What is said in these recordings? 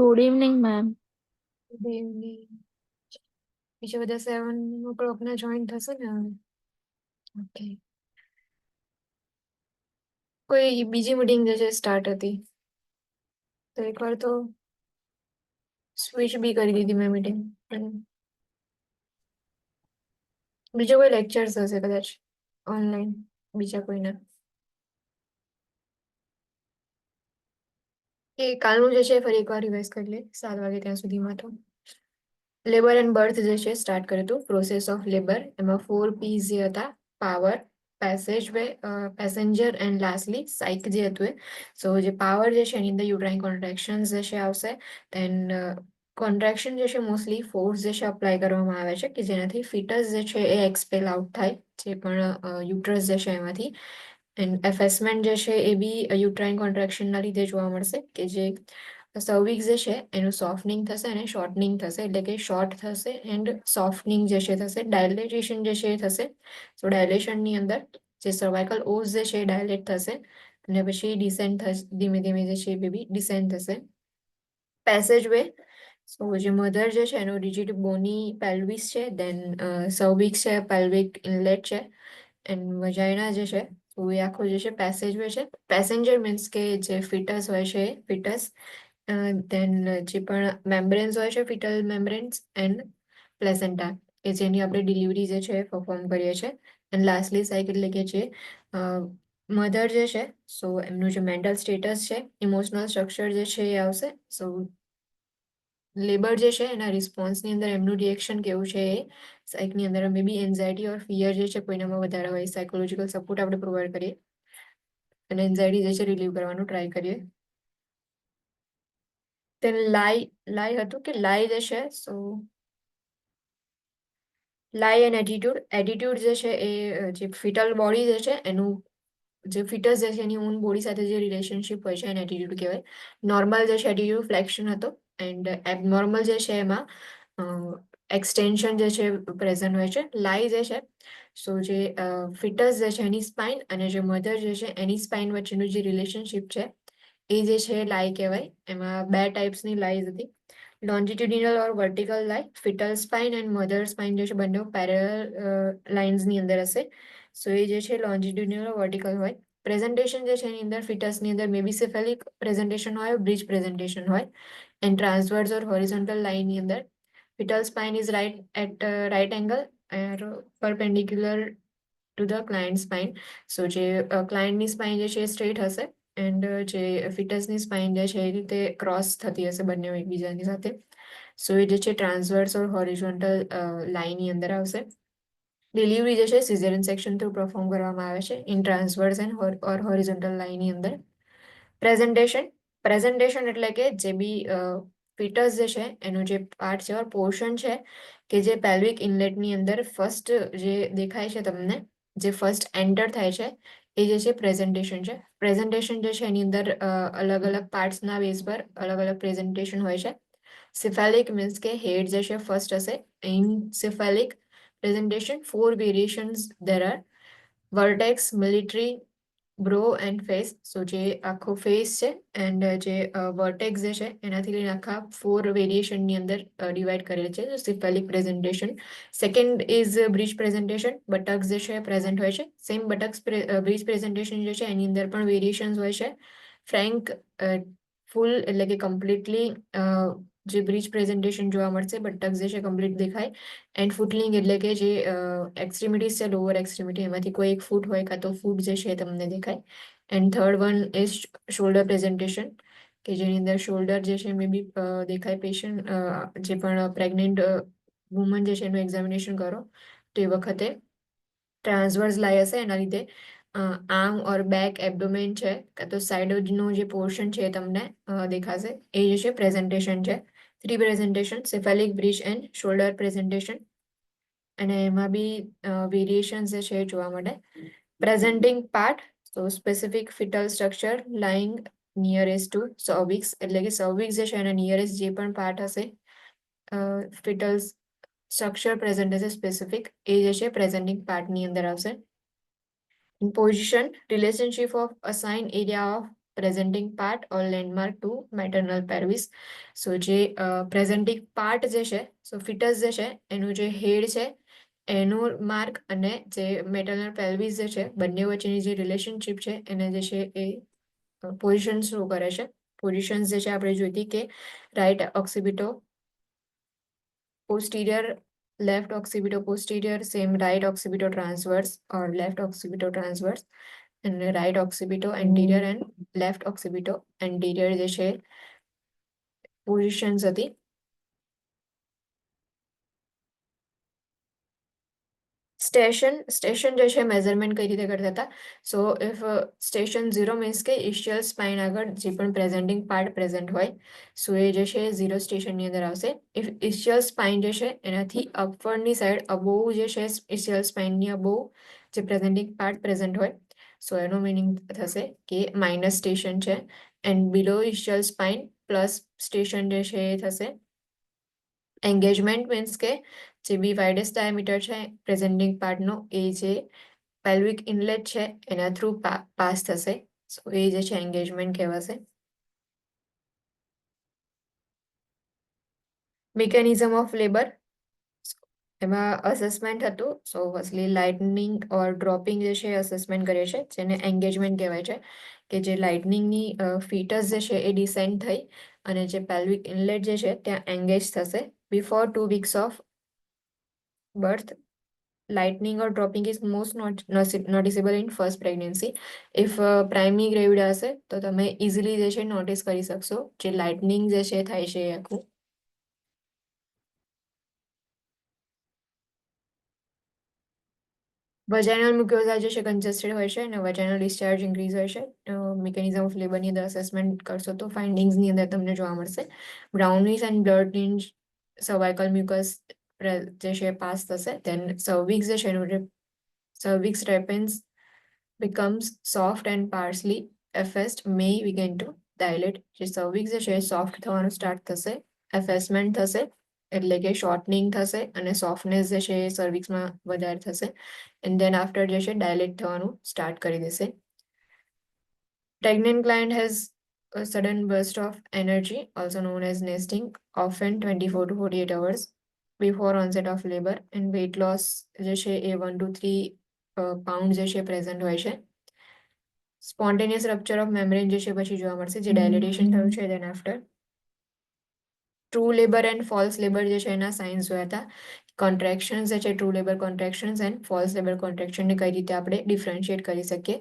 Good evening ma'am. Good evening. બીજા બધા 7 o'clock ના જોઈન થશે ને હવે? ઓકે. કોઈ બીજી મીટિંગ જે છે સ્ટાર્ટ હતી તો એકવાર તો સ્વિચ બી કરી દીધી મેં મીટિંગ. બીજો કોઈ લેક્ચર્સ હશે કદાચ ઓનલાઈન બીજા કોઈના. એ કાલનું જે છે ફરી એકવાર રિવાઇઝ કરી લે 7 વાગે ત્યાં સુધીમાં. તો લેબર એન્ડ બર્થ જે છે સ્ટાર્ટ કર્યું હતું, પ્રોસેસ ઓફ લેબર. એમાં 4 P's જે હતા, power, passage way, passenger and lastly psych જે હતું એ. સો જે પાવર જે છે એની અંદર યુટ્રાઇન કોન્ટ્રેક્શન્સ જે છે આવશે. દેન કોન્ટ્રેક્શન જે છે મોસ્ટલી ફોર્સ જે છે અપ્લાય કરવામાં આવે છે કે જેનાથી ફિટસ જે છે એ એક્સપેલ આઉટ થાય, જે પણ યુટ્રસ જે છે એમાંથી. એન્ડ એફેસમેન્ટ જે છે એ બી યુટ્રાઇન કોન્ટ્રેક્શનના લીધે જોવા મળશે કે જે સર્વિક્સ જે છે એનું સોફ્ટનિંગ થશે અને શોર્ટનિંગ થશે, એટલે કે શોર્ટ થશે એન્ડ સોફ્ટનિંગ જે છે થશે, ડાયલેટેશન જે છે એ થશે. સો ડાયલેશનની અંદર જે સર્વાઇકલ ઓસ જે છે એ ડાયલેટ થશે અને પછી ડિસેન્ડ થશે, ધીમે ધીમે જે છે એ બી ડિસેન્ડ થશે. પેસેજ વે, સો જે મધર જે છે એનું રિજિડ બોની પેલ્વિસ છે, દેન સર્વિક્સ છે, પેલ્વિક ઇનલેટ છે, એન્ડ વજાઇના જે છે તો એ આખો જે છે પેસેજ વે છે. પેસેન્જર મીન્સ કે જે ફિટસ હોય છે એ ફિટસ, દેન જે પણ મેમ્બ્રેન્સ હોય છે, ફિટલ મેમ્બ્રેન્સ એન્ડ પ્લેસેન્ટા, કે જેની આપણે ડિલિવરી જે છે પરફોર્મ કરીએ છીએ. એન્ડ લાસ્ટલી સાઇક, એટલે કે જે મધર જે છે સો એમનું જે મેન્ટલ સ્ટેટસ છે, ઇમોશનલ સ્ટ્રક્ચર જે છે એ આવશે. સો લેબર જે છે એના રિસ્પોન્સની અંદર એમનું રિએક્શન કેવું છે એ સાઇકની અંદર મે બી એન્ઝાઇટી ઓર ફિયર જે છે કોઈનામાં વધારે હોય, સાયકોલોજીકલ સપોર્ટ આપણે પ્રોવાઈડ કરીએ અને એન્ઝાઇટી જે છે રિલીવ કરવાનું ટ્રાય કરીએ. તે લાઈ હતું કે લાઈ જે છે, સો લાઈ એન્ડ એટીટ્યુડ જે છે એ જે ફિટલ બોડી જે છે એનું જે ફિટસ જે છે એની ઓન બોડી સાથે જે રિલેશનશિપ હોય છે એને એટીટ્યુડ કહેવાય. નોર્મલ જે છે એટીટ્યુડ ફ્લેક્શન હતો એન્ડ એબનોર્મલ જે છે એમાં એક્સટેન્શન જે છે પ્રેઝન્ટ હોય છે. લાઈ જે છે સો જે ફિટસ જે છે એની સ્પાઇન અને જે મધર જે છે એની સ્પાઇન વચ્ચેનું જે રિલેશનશિપ છે એ જે છે લાઈ કહેવાય. એમાં 2 ટાઈપ્સની લાઈઝ હતી, લોન્જિટ્યુડિનલ ઓર વર્ટિકલ લાઈ. Foetal spine and mother spine જે છે બંને પેરેલલ લાઇન્સની અંદર હશે. સો એ જે છે લોન્જિટ્યુડિનલ વર્ટિકલ હોય. પ્રેઝન્ટેશન જે છે એની અંદર ફિટસની અંદર મે બી સેફેલિક પ્રેઝન્ટેશન હોય, બ્રિજ પ્રેઝન્ટેશન હોય. એન્ડ ટ્રાન્સવર્સ ઓર હોરિઝોન્ટલ લાઇનની અંદર fetal spine is right angle and perpendicular to the client spine. સો જે ક્લાયન્ટની સ્પાઇન જે છે એ સ્ટ્રેટ હશે એન્ડ જે ફિટસની સ્પાઇન જે છે એ રીતે ક્રોસ થતી હશે બંને એકબીજાની સાથે. સો એ જે છે ટ્રાન્સવર્સ ઓર હોરિઝોન્ટલ લાઇનની અંદર આવશે. ડિલિવરી જે છે સિઝેરિયન સેક્શન થ્રુ પરફોર્મ કરવામાં આવે છે in transverse and or horizontal લાઇનની અંદર. પ્રેઝન્ટેશન એટલે કે જે બી ફિટસ જે છે એનું જે પાર્ટ છે ઓર પોર્શન છે કે જે પેલ્વિક ઇનલેટની અંદર ફર્સ્ટ જે દેખાય છે તમને, જે ફર્સ્ટ એન્ટર થાય છે એ જે છે પ્રેઝન્ટેશન છે. પ્રેઝન્ટેશન જે છે એની અંદર અલગ અલગ પાર્ટ્સના બેઝ પર અલગ અલગ પ્રેઝન્ટેશન હોય છે. સિફેલિક મીન્સ કે હેડ જે છે ફર્સ્ટ હશે. In cephalic presentation 4 variations there are: vertex, military, brow and face. So જે આખો ફેસ છે એન્ડ જે વર્ટેક્સ જે છે એનાથી લઈને આખા 4 વેરિએશનની અંદર ડિવાઈડ કરેલ છે cephalic presentation. Second is breech presentation. Buttocks જે છે પ્રેઝન્ટ હોય છે. સેમ બટક્સ બ્રિજ પ્રેઝન્ટેશન જે છે એની અંદર પણ વેરિએશન્સ હોય છે. ફ્રેન્ક ફૂલ એટલે કે કમ્પ્લીટલી જે બ્રિજ પ્રેઝન્ટેશન જોવા મળશે, બટક્સ જે છે કમ્પ્લીટ દેખાય. એન્ડ ફૂટલિંગ એટલે કે જે એક્સ્ટ્રીમિટીઝ છે, લોઅર એક્સ્ટ્રીમિટી, એમાંથી કોઈ એક ફૂટ હોય કાં તો ફૂટ જે છે તમને દેખાય. And third one is shoulder presentation, કે જેની અંદર શોલ્ડર જે છે મે બી દેખાય. પેશન્ટ જે પણ પ્રેગ્નેન્ટ વુમન જે છે એનું એક્ઝામિનેશન કરો તો એ વખતે ટ્રાન્સવર્સ લાઈ હશે, એના લીધે આર્મ ઓર બેક, એબડોમેન છે કાં તો સાઇડનું જે પોર્શન છે એ તમને દેખાશે. એ જે છે પ્રેઝન્ટેશન છે. 3 presentation: cephalic, breech and shoulder presentation. અને એમાં બી વેરિએશન્સ જે છે જોવા મળે. Presenting part, so specific fetal structure lying nearest to cervix, એટલે કે સર્વિક્સ જે છે એના નિયરેસ્ટ જે પણ પાર્ટ હશે ફિટલ સ્ટ્રક્ચર પ્રેઝન્ટ હશે સ્પેસિફિક, એ જે છે પ્રેઝન્ટિંગ પાર્ટની અંદર આવશે. Position, relationship of assign area of presenting part or landmark to maternal pelvis. સો જે presenting part જે છે સો fetus જે છે એનું જે head છે એનું માર્ક અને જે મેટર્નલ પેલ્વિસ જે છે બંને વચ્ચેની જે રિલેશનશિપ છે એને જે છે એ પોઝિશન શો કરે છે. પોઝિશન્સ જે છે આપણે જોઈતી કે right ઓક્સિપિટો posterior, left occipital posterior, same right occipital transverse or left occipital transverse, and right occipital anterior and left occipital anterior જે છે પોઝિશન્સ હતી. સ્ટેશન જે છે મેઝરમેન્ટ કઈ રીતે કરતા હતા. સો ઇફ સ્ટેશન 0 મીન્સ કે ઇશિયલ સ્પાઇન આગળ જે પણ પ્રેઝન્ટિંગ પાર્ટ પ્રેઝન્ટ હોય સો એ જે છે 0 સ્ટેશનની અંદર આવશે. ઇફ ઇશિયલ સ્પાઇન જે છે એનાથી અપવર્ડની સાઈડ અબોવ જે છે ઇશિયલ સ્પાઇનની અબોવ જે પ્રેઝન્ટિંગ પાર્ટ પ્રેઝન્ટ હોય સો એનો મિનિંગ થશે કે માઇનસ સ્ટેશન છે. And below ischial spine plus station જે છે એ થશે. એન્ગેજમેન્ટ મીન્સ કે જે બી વાઇડેસ્ટ ડાયામીટર છે પ્રેઝન્ટિંગ પાર્ટનો એ જે પેલ્વિક ઇનલેટ છે એના થ્રુ પાસ થશે. સો એ જે છે એન્ગેજમેન્ટ કહેવાશે. મિકેનિઝમ ઓફ લેબર એમાં અસેસમેન્ટ હતું. સો ફર્સ્ટલી લાઇટનિંગ ઓર ડ્રોપિંગ જે છે અસેસમેન્ટ કરીએ છીએ જેને એન્ગેજમેન્ટ કહેવાય છે કે જે લાઇટનિંગની ફીટસ જે છે એ ડિસેન્ડ થઈ અને જે પેલ્વિક ઇનલેટ જે છે ત્યાં એન્ગેજ થશે. Before 2 weeks of birth, lightning or dropping is most noticeable in first pregnancy. If primary gravida હશે તો તમે ઇઝીલી જે છે નોટિસ કરી શકશો જે લાઇટનિંગ જે છે થાય છે એ આખું. વજાઇનલ મ્યુકોઝા જે છે કન્જેસ્ટેડ હોય છે અને વજાઇનલ ડિસ્ચાર્જ ઇન્ક્રીઝ હોય છે. મિકેનિઝમ ઓફ લેબરની અંદર અસેસમેન્ટ કરશો તો ફાઇન્ડિંગ્સની અંદર તમને જોવા મળશે. Brownish and blood tinge cervical mucus જે છે પાસ થશે. ધેન સર્વિક્સ જે છે એનું cervix repens becomes soft and partially effaced may begin to dilate. જે cervix જે છે સોફ્ટ થવાનું સ્ટાર્ટ થશે, એફેસમેન્ટ થશે એટલે કે શોર્ટનિંગ થશે અને સોફ્ટનેસ જે છે એ સર્વિક્સમાં વધારે થશે એન્ડ ધેન આફ્ટર જે છે ડાયલેટ થવાનું સ્ટાર્ટ કરી દેશે. Pregnant client has a sudden burst of energy, also known as nesting, often 24 to 48 hours before onset of labor, and weight loss જે છે એ 1 to 3 પાઉન્ડ જે છે પ્રેઝન્ટ હોય છે. સ્પોન્ટેનિયસ રપ્ચર ઓફ મેમ્બ્રેન જે છે પછી જોવા મળશે જે ડાયલેટેશન થયું છે then after. True labour and false labour જે છે એના સાઇન્સ જોયા હતા. કોન્ટ્રેક્શન્સ જે છે true labour contractions and false labour કોન્ટ્રેક્શનને કઈ રીતે આપણે ડિફરન્શિએટ કરી શકીએ.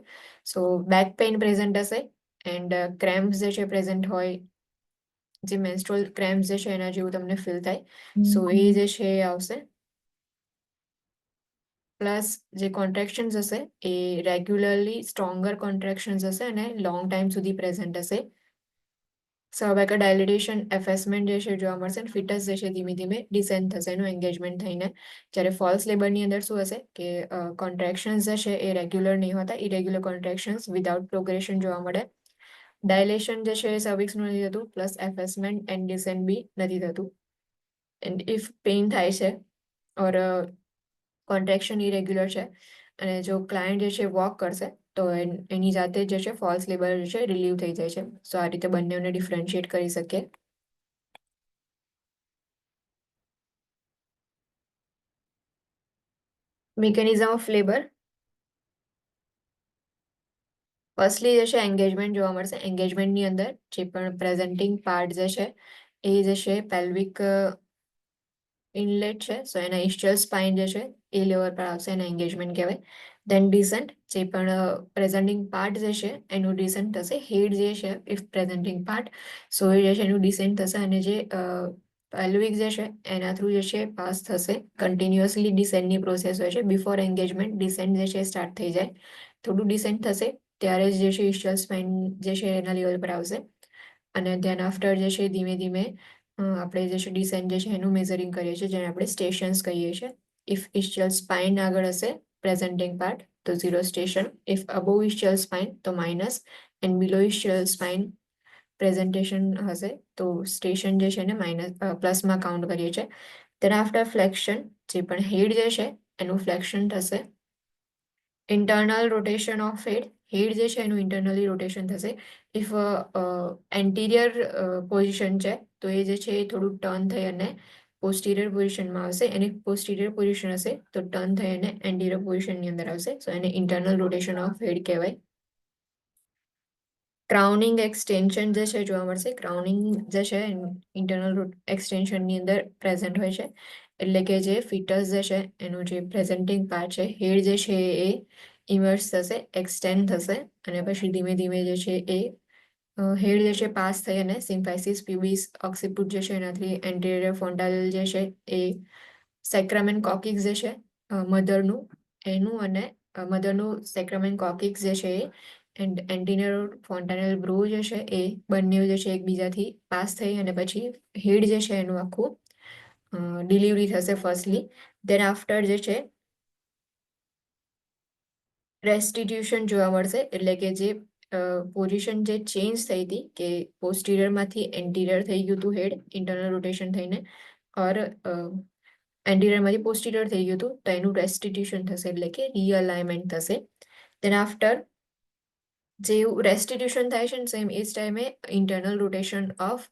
સો બેક પેઇન પ્રેઝન્ટ હશે એન્ડ ક્રેમ્પ્સ જે છે પ્રેઝન્ટ હોય જે મેન્સ્ટ્રુઅલ ક્રેમ્પ્સ જે છે એના જેવું તમને ફીલ થાય સો એ જે છે એ આવશે. પ્લસ જે કોન્ટ્રેક્શન્સ હશે એ રેગ્યુલરલી સ્ટ્રોંગર કોન્ટ્રેક્શન્સ હશે અને લોંગ ટાઈમ સુધી પ્રેઝન્ટ હશે. સર્વાઇકલ ડાયલિટેશન એફેસમેન્ટ જે છે જોવા મળશે અને ફિટસ જે છે ધીમે ધીમે ડિસેન્ડ થશે એનું એન્ગેજમેન્ટ થઈને. જ્યારે ફોલ્સ લેબરની અંદર શું હશે કે કોન્ટ્રેક્શન્સ જે છે એ રેગ્યુલર નહીં હોતા, ઇરેગ્યુલર કોન્ટ્રેક્શન્સ વિધાઉટ પ્રોગ્રેશન જોવા મળે. ડાયલેશન જે છે એ સર્વિક્સનું નથી થતું પ્લસ એફેસમેન્ટ એન્ડ ડિસેન્ડ બી નથી થતું. એન્ડ ઇફ પેઇન થાય છે ઓર કોન્ટ્રેક્શન ઇરેગ્યુલર છે અને જો ક્લાયન્ટ જે છે વોક કરશે તો એની જાતે જે છે ફોલ્સ લેબર જે છે રિલીવ થઈ જાય છે. સો આ રીતે બંનેને ડિફરન્શિએટ કરી શકીએ. મિકેનિઝમ ઓફ લેબર ફર્સ્ટલી જે છે એન્ગેજમેન્ટ જોવા મળશે. એન્ગેજમેન્ટની અંદર જે પણ પ્રેઝન્ટિંગ પાર્ટ જે છે એ જે છે પેલ્વિક ઇનલેટ છે સો એના ઇસ્ચિયલ સ્પાઇન જે છે એ લેવલ પર આવશે એને એન્ગેજમેન્ટ કહેવાય. ધેન ડિસન્ટ જે પણ પ્રેઝન્ટિંગ પાર્ટ જે છે એનું ડિસન્ટ થશે. હેડ જે છે ઇફ પ્રેઝન્ટિંગ પાર્ટ સો એ જે છે એનું ડિસેન્ટ થશે અને જે પેલ્વિક જે છે એના થ્રુ જે છે પાસ થશે. કન્ટિન્યુઅસલી ડિસેન્ડની પ્રોસેસ હોય છે. બિફોર એન્ગેજમેન્ટ ડિસેન્ટ જે છે સ્ટાર્ટ થઈ જાય, થોડું ડિસેન્ટ થશે ત્યારે જે છે ઇસ્ચિયલ સ્પાઇન જે છે એના લેવલ પર આવશે અને ધેન આફ્ટર જે છે ધીમે ધીમે આપણે જે છે ડિસેન્ટ જે છે એનું મેઝરિંગ કરીએ છીએ જેને આપણે સ્ટેશન્સ કહીએ છીએ. ઇફ ઇસ્ચિયલ સ્પાઇન આગળ હશે પ્રેઝન્ટિંગ પાર્ટ તો 0 station, if above ischial spine તો minus and below ischial spine presentation હશે તો સ્ટેશન જે છે એને માઇનસ પ્લસમાં કાઉન્ટ કરીએ છીએ. ધેન આફ્ટર ફ્લેક્શન જે પણ હેડ જે છે એનું ફ્લેક્શન થશે. ઇન્ટરનલ રોટેશન ઓફ હેડ જે છે એનું ઇન્ટરનલી રોટેશન થશે. ઇફ એન્ટિરિયર પોઝિશન છે તો એ જે છે એ થોડું ટર્ન થઈ અને પોસ્ટિરિયર પોઝિશનમાં આવશે, એની પોસ્ટિરિયર પોઝિશન હશે તો ટર્ન થઈ અને એન્ટિરિયર પોઝિશનની અંદર આવશે. સો એને ઇન્ટરનલ રોટેશન ઓફ હેડ કહેવાય. ક્રાઉનિંગ એક્સટેન્શન જે છે જોવા મળશે. ક્રાઉનિંગ જે છે ઇન્ટરનલ એક્સટેન્શનની અંદર પ્રેઝન્ટ હોય છે. એટલે કે જે ફિટસ જે છે એનું જે પ્રેઝન્ટિંગ પાર્ટ છે, હેડ જે છે એ ઇમર્સ થશે, એક્સટેન્ડ થશે અને પછી ધીમે ધીમે જે છે એ હેડ જે છે પાસ થઈ અને સિમ્ફાઇસિસ પ્યુબિસ ઓક્સિપુટ જે છે એનાથી એન્ટેરિયર ફ્રોન્ટાલ જે છે એ સેક્રામેન કોકિક્સ જે છે મધરનું એનું અને મધરનું સેક્રામેન કોકિક્સ જે છે એ એન્ડ એન્ટિરિયર ફોન્ટાનેલ બ્રો જે છે એ બંને જે છે એકબીજાથી પાસ થઈ અને પછી હેડ જે છે એનું આખું ડિલિવરી થશે ફર્સ્ટલી. દેન આફ્ટર જે છે રેસ્ટિટ્યુશન જોવા મળશે. એટલે કે જે પોઝિશન જે ચેન્જ થઈ હતી કે પોસ્ટિરિયરમાંથી એન્ટિરિયર થઈ ગયું હતું હેડ ઇન્ટરનલ રોટેશન થઈને, ઓર એન્ટિરિયરમાંથી પોસ્ટિરિયર થઈ ગયું હતું તો એનું રેસ્ટિટ્યુશન થશે એટલે કે રીઅલાઇનમેન્ટ થશે. દેન આફ્ટર જેવું રેસ્ટિટ્યુશન થાય છે ને સેમ એ જ ટાઈમે ઇન્ટરનલ રોટેશન ઓફ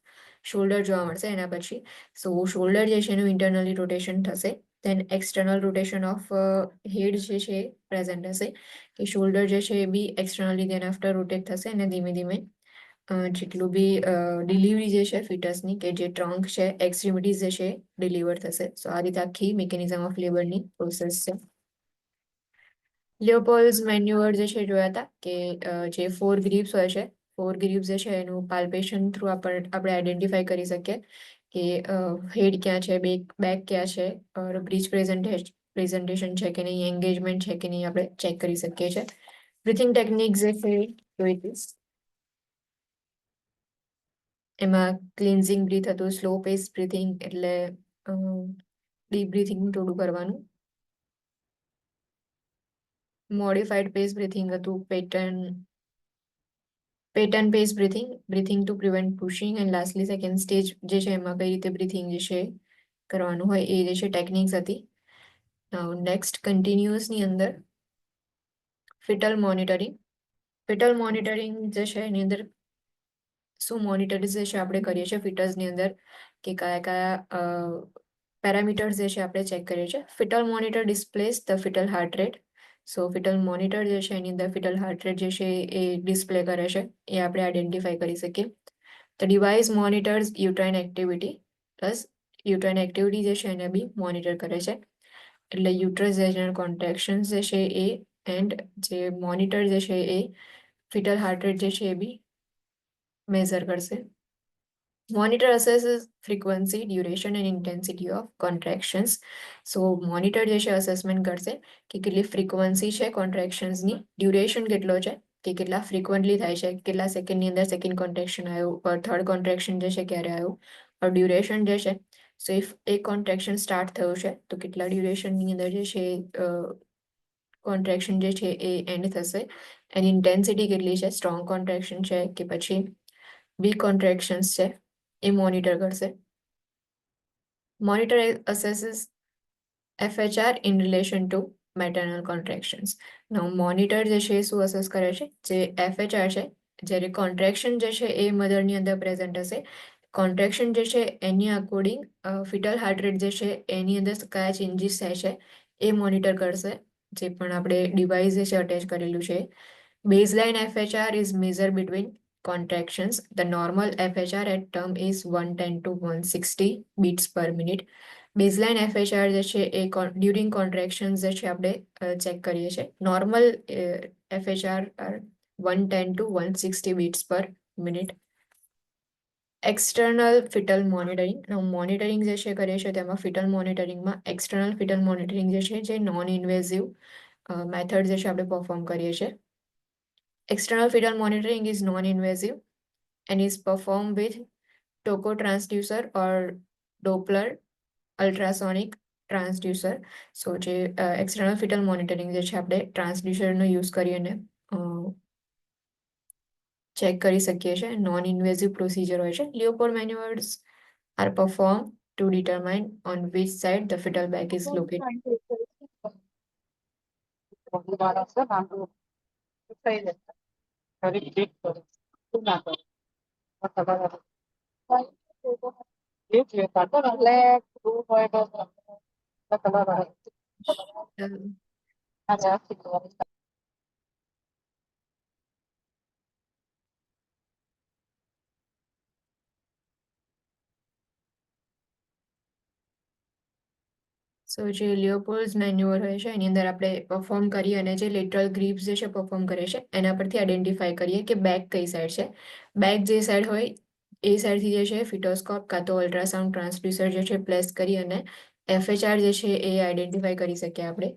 શોલ્ડર જોવા મળશે એના પછી. સો શોલ્ડર જે છે એનું ઇન્ટરનલી રોટેશન થશે. દેન એક્સટર્નલ રોટેશન ઓફ હેડ જે છે પ્રેઝન્ટ હશે કે શોલ્ડર જે છે એ બી એક્સટર્નલી દેન આફ્ટર રોટેટ થશે અને ધીમે ધીમે જેટલું બી ડિલિવરી જે છે ફિટસની કે જે ટ્રંક છે એક્સ્ટ્રીમિટીઝ જે છે ડિલિવર થશે. સો આ રીતે આખી મિકેનિઝમ ઓફ લેબરની પ્રોસેસ છે. લિયોપોલ્સ મેન્યુઅર જે છે જોયા હતા કે જે 4 ગ્રીવ્સ હોય છે, 4 ગ્રીવ્સ જે છે એનું પાલ્પેશન થ્રુ આપણે આઈડેન્ટિફાઈ કરી શકીએ કે હેડ ક્યાં છે, બેક ક્યાં છે, ઓર બ્રિજ પ્રેઝન્ટેશન છે કે નહીં, એન્ગેજમેન્ટ છે કે નહીં આપણે ચેક કરી શકીએ છીએ. બ્રીથિંગ ટેકનિક જે છે જોઈ હતી એમાં ક્લિન્ઝિંગ બ્રીથ હતું, સ્લો પેસ બ્રીથિંગ એટલે ડીપ બ્રીથિંગ થોડું કરવાનું, મોડિફાઈડ પેસ બ્રીથિંગ હતું, pattern pace breathing to prevent pushing, and lastly second stage જે છે એમાં કઈ રીતે બ્રીથિંગ જે છે કરવાનું હોય એ જે છે ટેકનિક્સ હતી. નેક્સ્ટ કન્ટિન્યુઅસની અંદર ફિટલ મોનિટરિંગ. ફિટલ મોનિટરિંગ જે છે એની અંદર શું મોનિટરાઇઝેશન આપણે કરીએ છીએ ફિટર્સની અંદર કે કયા કયા પેરામીટર્સ જે છે આપણે ચેક કરીએ છીએ. Foetal monitor displace the foetal heart rate. So foetal monitor જે છે એની અંદર ફિટલ હાર્ટ રેટ જે છે એ ડિસ્પ્લે કરે છે, એ આપણે આઈડેન્ટિફાઈ કરી શકીએ. The device monitors uterine activity plus uterine activity જે છે એને બી મોનિટર કરે છે. એટલે યુટ્રસ વેજનલ કોન્ટ્રેક્શન્સ જે છે એ એન્ડ જે મોનિટર જે છે એ ફિટલ હાર્ટ રેટ જે છે એ બી મેઝર કરશે. Monitor assesses frequency, duration and intensity of contractions. So monitor જે છે અસેસમેન્ટ કરશે કે કેટલી ફ્રીક્વન્સી છે કોન્ટ્રેક્શન્સની, ડ્યુરેશન કેટલો છે કે કેટલા ફ્રીક્વન્ટલી થાય છે, કેટલા સેકન્ડની અંદર સેકન્ડ કોન્ટ્રેક્શન આવ્યું, થર્ડ કોન્ટ્રેક્શન જે છે ક્યારે આવ્યું, ઓર ડ્યુરેશન જે છે સો ઇફ એક કોન્ટ્રેક્શન સ્ટાર્ટ થયું છે તો કેટલા ડ્યુરેશનની અંદર જે છે કોન્ટ્રેક્શન જે છે એ એન્ડ થશે, એની ઇન્ટેન્સિટી કેટલી છે, સ્ટ્રોંગ કોન્ટ્રેક્શન છે કે પછી વીક કોન્ટ્રેક્શન્સ છે એ મોનિટર કરશે. Monitor assesses FHR in relation to maternal contractions. Now monitor જે છે શું અસેસ કરે છે, જે FHR છે જ્યારે કોન્ટ્રેક્શન જે છે એ મધરની અંદર પ્રેઝન્ટ હશે, કોન્ટ્રેક્શન જે છે એની અકોર્ડિંગ ફિટલ હાર્ટ રેટ જે છે એની અંદર કયા ચેન્જીસ થાય છે એ મોનિટર કરશે, જે પણ આપણે ડિવાઇસ જે છે અટેચ કરેલું છે. Baseline FHR is measured between contractions. The normal FHR at term is 110 to 160 beats per minute. Baseline FHR જે છે એ ડ્યુરિંગ કોન્ટ્રેક્શન્સ જે છે આપણે ચેક કરીએ છીએ. Normal FHR 110 to 160 bits per minute. External foetal monitoring. Monitoring જે છે કરીએ છીએ તેમાં ફિટલ મોનિટરિંગમાં એક્સટર્નલ ફિટલ મોનિટરિંગ જે છે જે નોન ઇન્વેઝિવ મેથડ જે છે આપણે પરફોર્મ કરીએ છીએ. External fetal monitoring is non-invasive and is performed with Toco transducer or Doppler ultrasonic transducer. સો જે એક્સટર્નલ ફિટલ મોનિટરિંગ જે છે આપણે ટ્રાન્સડ્યુસરનો યુઝ કરીને ચેક કરી શકીએ છીએ. નોન ઇન્વેઝિવ પ્રોસિજર હોય છે. Leopold manoeuvres are perform to determine on which side the fetal back is located. So જે લિયોપોલ્ડ્સ મેન્યુઅર હોય છે એની અંદર આપણે પરફોર્મ કરીએ અને જે લેટરલ ગ્રીપ્સ જે છે પરફોર્મ કરે છે એના પરથી આઈડેન્ટિફાઈ કરીએ કે બેક કઈ સાઈડ છે. બેક જે સાઈડ હોય એ સાઈડથી જે છે ફિટોસ્કોપ કાં તો અલ્ટ્રાસાઉન્ડ ટ્રાન્સડ્યુસર જે છે પ્લેસ કરી અને FHR જે છે એ આઈડેન્ટિફાઈ કરી શકીએ આપણે.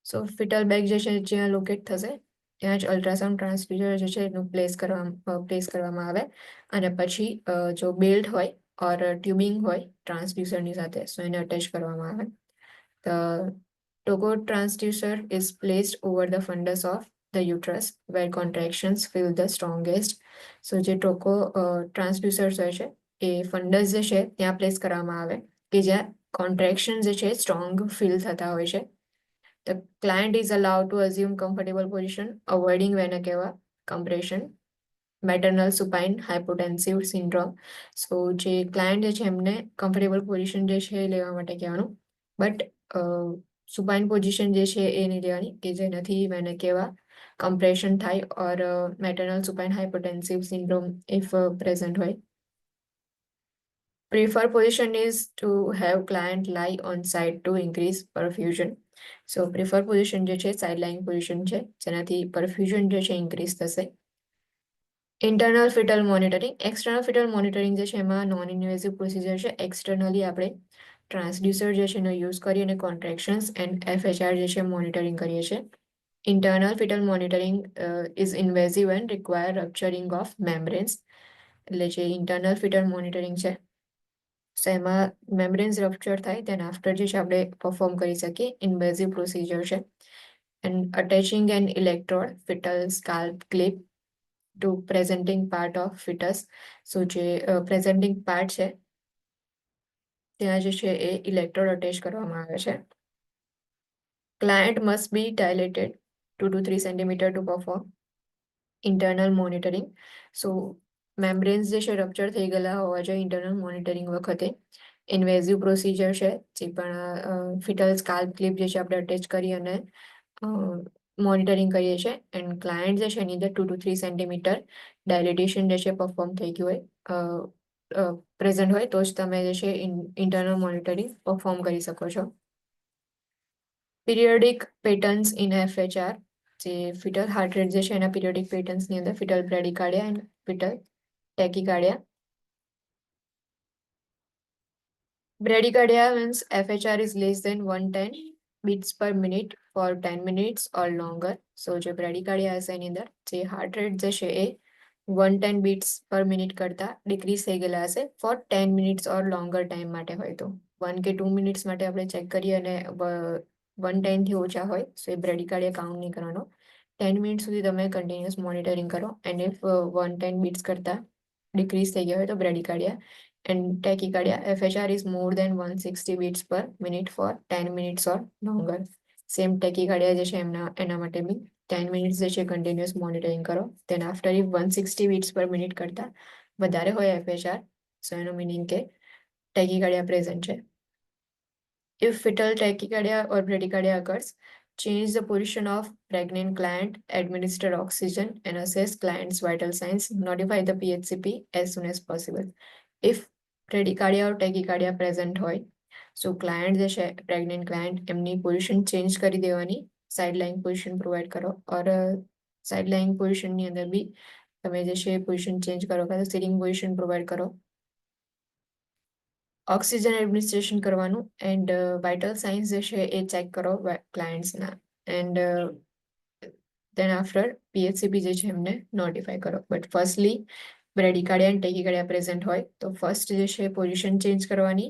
સો ફિટલ બેગ જે છે જ્યાં લોકેટ થશે ત્યાં જ અલ્ટ્રાસાઉન્ડ ટ્રાન્સડ્યુસર જે છે એનું પ્લેસ કરવામાં આવે અને પછી જો બેલ્ટ હોય ઓર ટ્યુબિંગ હોય ટ્રાન્સડ્યુસરની સાથે સો એને અટેચ કરવામાં આવે. The Togo transducer is placed over the fundus of the uterus where contractions feel the strongest. So જે ટોકો ટ્રાન્સડ્યુસર્સ હોય છે એ ફંડસ જે છે ત્યાં પ્લેસ કરવામાં આવે કે જ્યાં કોન્ટ્રેક્શન જે છે સ્ટ્રોંગ ફીલ થતા હોય છે. The client is allowed to assume comfortable position, avoiding vena cava compression, maternal supine hypotensive syndrome. સો જે ક્લાયન્ટ જે છે એમને કમ્ફર્ટેબલ પોઝિશન જે છે એ લેવા માટે કહેવાનું, બટ સુપાઇન પોઝિશન જે છે એ નહીં લેવાની કે જેનાથી વેના કેવા કમ્પ્રેશન થાય ઓર મેટર્નલ સુપાઇન હાઇપોટેન્સિવ સિન્ડ્રોમ ઇફ પ્રેઝન્ટ હોય. Preferred position is to have client lie on side to increase perfusion. So preferred position જે છે સાઇડ લાઇંગ પોઝિશન છે જેનાથી પરફ્યુઝન જે છે ઇન્ક્રીઝ થશે. Internal fetal monitoring, external foetal monitoring જે છે એમાં નોન ઇન્વેઝિવ પ્રોસિજર છે. એક્સટર્નલી આપણે ટ્રાન્સડ્યુસર જે છે એનો યુઝ કરી અને કોન્ટ્રેક્શન્સ એન્ડ FHR જે છે મોનિટરિંગ કરીએ છીએ. Internal fetal monitoring is invasive and require rupturing of membranes. એટલે જે ઇન્ટરનલ ફિટલ મોનિટરિંગ છે સો એમાં મેમ્બ્રેન્સ રપ્ચર થાય તેના આફ્ટર જે છે આપણે પરફોર્મ કરી શકીએ. ઇન્વેઝિવ પ્રોસિજર છે. And attaching an electrode fetal scalp clip to presenting part of fetus. So જે પ્રેઝન્ટિંગ પાર્ટ છે ત્યાં જે છે એ ઇલેક્ટ્રોડ અટેચ કરવામાં આવે છે. Client must be dilated 2 to 3 centimeter to perform internal monitoring. સો મેમ્બ્રેન્સ જે છે રપ્ચર થઈ ગયેલા હોવા જોઈએ ઇન્ટરનલ મોનિટરિંગ વખતે. ઇન્વેઝિવ પ્રોસિજર છે જે પણ ફિટલ સ્કાલ્પ ક્લિપ જે છે આપણે અટેચ કરી અને મોનિટરિંગ કરીએ છીએ. એન્ડ ક્લાયન્ટ જે છે એની અંદર 2 to 3 સેન્ટીમીટર ડાયલિટેશન જે છે પરફોર્મ થઈ ગયું હોય પ્રેઝન્ટ હોય તો જ તમે જે છે ઇન્ટરનલ મોનિટરિંગ પરફોર્મ કરી શકો છો. પીરિયોડિક પેટર્ન્સ ઇન FHR, જે ફિટલ હાર્ટ રેટ જે છે એના પીરિયોડિક પેટર્ન્સની અંદર fetal bradycardia and fetal tachycardia. Bradycardia means FHR is less than 110 beats per minute for 10 minutes or longer. So જે bradycardia હશે એની અંદર જે હાર્ટ રેટ જે છે એ 110 beats per minute કરતા ડિક્રીઝ થઈ ગયેલા હશે ફોર 10 મિનિટ્સ ઓર લોંગર ટાઈમ માટે હોય તો. 1 કે 2 મિનિટ્સ માટે આપણે ચેક કરીએ અને 110 થી ઓછા હોય સો એ બ્રેડિકાર્ડિયા કાઉન્ટ નહીં કરવાનો. 10 મિનિટ સુધી તમે કન્ટિન્યુઅસ મોનિટરિંગ કરો એન્ડ ઇફ 110 બીટ્સ કરતા ડિક્રીઝ થઈ ગયા હોય તો બ્રેડિકાર્ડિયા. And tachycardia FHR is more than 160 beats per minute for 10 minutes or longer. Same tachycardia જે છે એના માટે બી 10 મિનિટ્સ જે છે કન્ટિન્યુઅસ મોનિટરિંગ કરો. Then after if 160 beats per minute કરતા વધારે હોય FHR સો એનો મીનિંગ કે tachycardia present છે. If fetal tachycardia or bradycardia occurs, change the position of pregnant client, administer oxygen and assess client's vital signs. Notify the PHCP as soon as possible. If bradycardia or tachycardia present હોય સો client જે છે pregnant client એમની position change કરી દેવાની, side lying position provide કરો ઓર side lying પોઝિશનની અંદર બી તમે જે છે પોઝિશન ચેન્જ કરો કાં તો સિટિંગ પોઝિશન પ્રોવાઈડ કરો. ઓક્સિજન એડમિનિસ્ટ્રેશન કરવાનું એન્ડ વાઇટલ સાઇન્સ જે છે એ ચેક કરો ક્લાયન્ટ્સના એન્ડ દેન આફ્ટર PHCP જે છે એમને નોટિફાય કરો. બટ ફર્સ્ટલી બ્રેડિકાર્ડિયા એન્ડ ટેકિકાર્ડિયા પ્રેઝન્ટ હોય તો ફર્સ્ટ જે છે પોઝિશન ચેન્જ કરવાની,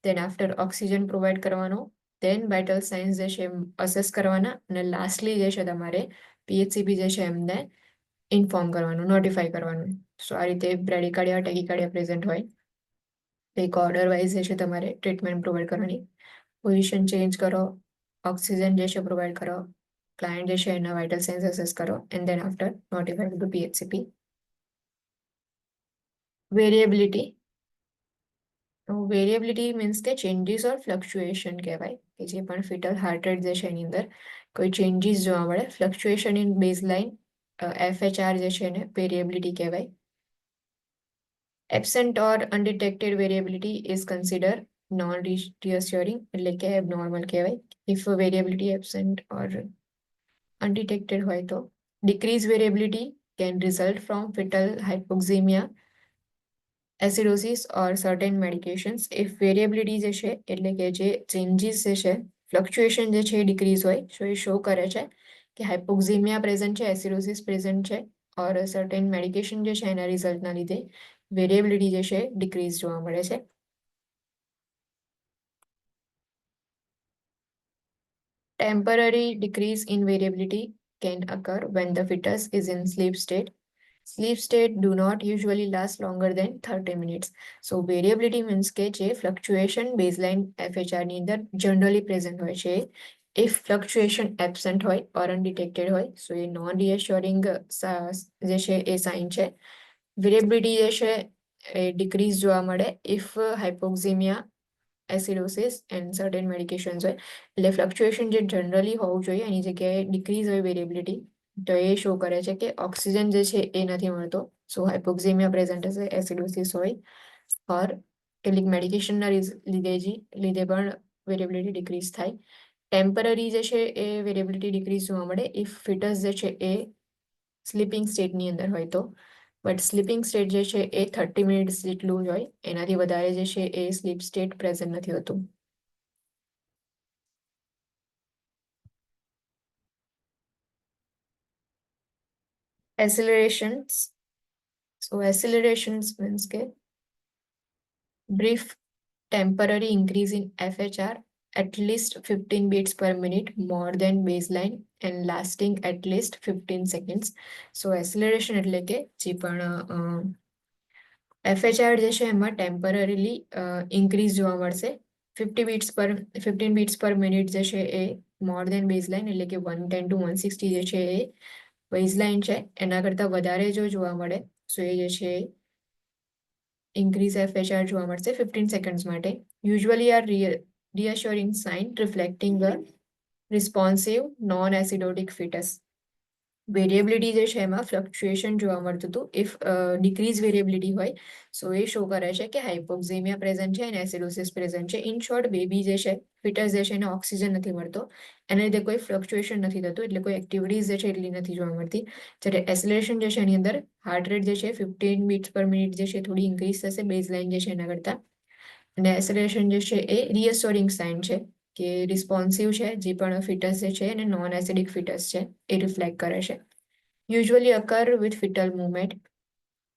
દેન આફ્ટર ઓક્સિજન પ્રોવાઈડ કરવાનો, દેન વાઇટલ સાઇન્સ જે છે અસેસ કરવાના અને લાસ્ટલી જે છે તમારે PHCP જે છે એમને ઇન્ફોર્મ કરવાનું, નોટિફાય કરવાનું. સો આ રીતે બ્રેડિકાર્ડિયા ટેકિકાર્ડિયા પ્રેઝન્ટ હોય એક ઓર્ડર વાઇઝ જે છે તમારે ટ્રીટમેન્ટ પ્રોવાઈડ કરવાની. પોઝિશન ચેન્જ કરો, ઓક્સિજન જે છે પ્રોવાઈડ કરો, ક્લાયન્ટ જે છે એના વાઇટલ સાઇન્સ અસેસ કરો and then after notify to PHCP. Variability variability means કે ચેન્જીસ ઓર ફ્લક્ચ્યુએશન કહેવાય, કે જે પણ ફિટલ હાર્ટ રેટ જે છે એની અંદર કોઈ ચેન્જીસ જોવા મળે. ફ્લક્ચ્યુએશન ઇન બેઝલાઇન FHR જે છે એને વેરિએબિલિટી કહેવાય. Absent or undetected variability is consider non reassuring, એટલે કે એબનોર્મલ કહેવાય. If variability absent or undetected હોય તો. Decrease variability can result from fetal hypoxaemia, acidosis or certain medications. If variability જે છે એટલે કે જે ચેન્જીસ જે છે, ફ્લક્ચ્યુએશન જે છે એ ડિક્રીઝ હોય, સો એ શો કરે છે કે હાઇપોક્સિમિયા પ્રેઝન્ટ છે, એસિડોસિસ પ્રેઝન્ટ છે, ઓર સર્ટેન મેડિકેશન જે છે એના રિઝલ્ટના લીધે વેરિએબિલિટી જે છે ડિક્રીઝ જોવા મળે છે. Temporary decrease in variability can occur when the fetus is in sleep state. Sleep state do not usually last longer than 30 minutes. So variability means કે જે fluctuation baseline FHR ની અંદર generally present હોય છે. If fluctuation absent હોય or undetected હોય, so એ non reassuring જે છે એ સાઇન છે. Variability જે છે એ decrease જોવા મળે if hypoxemia, acidosis and certain medications હોય. એટલે ફ્લક્ચ્યુએશન જે જનરલી હોવું જોઈએ એની જગ્યાએ ડિક્રીઝ હોય વેરિએબિલિટી, તો એ શો કરે છે કે ઓક્સિજન જે છે એ નથી મળતો. સો હાઇપોક્સિમિયા પ્રેઝન્ટ હશે, એસિડોસિસ હોય, ઓર કેટલીક મેડિકેશનના લીધે પણ વેરિએબિલિટી ડિક્રીઝ થાય. ટેમ્પરરી જે છે એ વેરિએબિલિટી ડિક્રીઝ જોવા મળે ઇફ ફિટસ જે છે એ સ્લીપિંગ સ્ટેટની અંદર હોય તો. બટ સ્લીપિંગ સ્ટેટ જે છે એ 30 મિનિટ્સ જેટલું જ હોય, એનાથી વધારે જે છે એ સ્લીપ સ્ટેટ પ્રેઝન્ટ નથી હોતું. Accelerations. So accelerations means કે brief temporary increase in FHR at least 15 beats per minute more than baseline and lasting at least 15 seconds. So acceleration એટલે કે જે પણ FHR જે છે એમાં ટેમ્પરરીલી ઇન્ક્રીઝ જોવા મળશે. 15 બીટ્સ પર મિનિટ જે છે એ મોર દેન બેઝલાઇન, એટલે કે 110 to 160 જે છે એ બેઝલાઇન છે એના કરતાં વધારે જો જોવા મળે, સો એ જે છે ઇન્ક્રીઝ FHR જોવા મળશે 15 સેકન્ડ્સ માટે. Usually are reassuring sign reflecting a responsive non-acidotic fetus. Variability જે છે એમાં ફ્લક્ચ્યુએશન જોવા મળતું હતું. ઇફ ડિક્રીઝ વેરિએબિલિટી હોય, સો એ શો કરે છે કે હાઇપોક્સિમિયા પ્રેઝન્ટ છે અને એસિડોસિસ પ્રેઝન્ટ છે. ઇન શોર્ટ, બેબી જે છે, ફિટસ જે છે એને ઓક્સિજન નથી મળતો, એના લીધે કોઈ ફ્લક્ચ્યુએશન નથી થતું, એટલે કોઈ એક્ટિવિટીઝ જે છે એટલી નથી જોવા મળતી. જ્યારે એસિલેશન જે છે એની અંદર હાર્ટ રેટ જે છે 15 બીટ્સ પર મિનિટ જે છે થોડી ઇન્ક્રીઝ થશે બેઝલાઇન જે છે એના કરતાં. અને એસિલેશન જે છે એ રિઅસ્યોરિંગ સાઇન છે કે રિસ્પોન્સિવ છે, જે પણ ફિટસ જે છે અને નોન એસિડિક ફિટસ છે એ રિફ્લેક્ટ કરે છે. Usually અકર with foetal movement.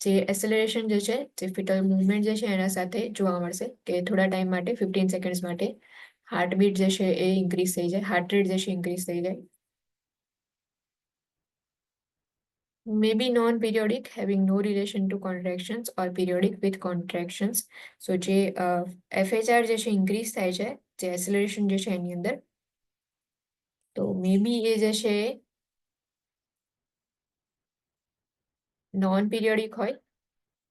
જે એસેલરેશન જે છે, જે ફિટલ મુવમેન્ટ જે છે એના સાથે જોવા મળશે કે થોડા ટાઈમ માટે 15 સેકન્ડ્સ માટે હાર્ટબીટ જે છે એ ઇન્ક્રીઝ થઈ જાય, હાર્ટ રેટ જે છે ઇન્ક્રીઝ થઈ જાય. May be non-periodic, having no relation to contractions, or periodic with contractions. So જે FHR જે છે ઇન્ક્રીઝ થાય છે, જે એસેલરેશન જે છે એની અંદર, તો મે બી એ જે છે નોન પીરિયોડિક હોય,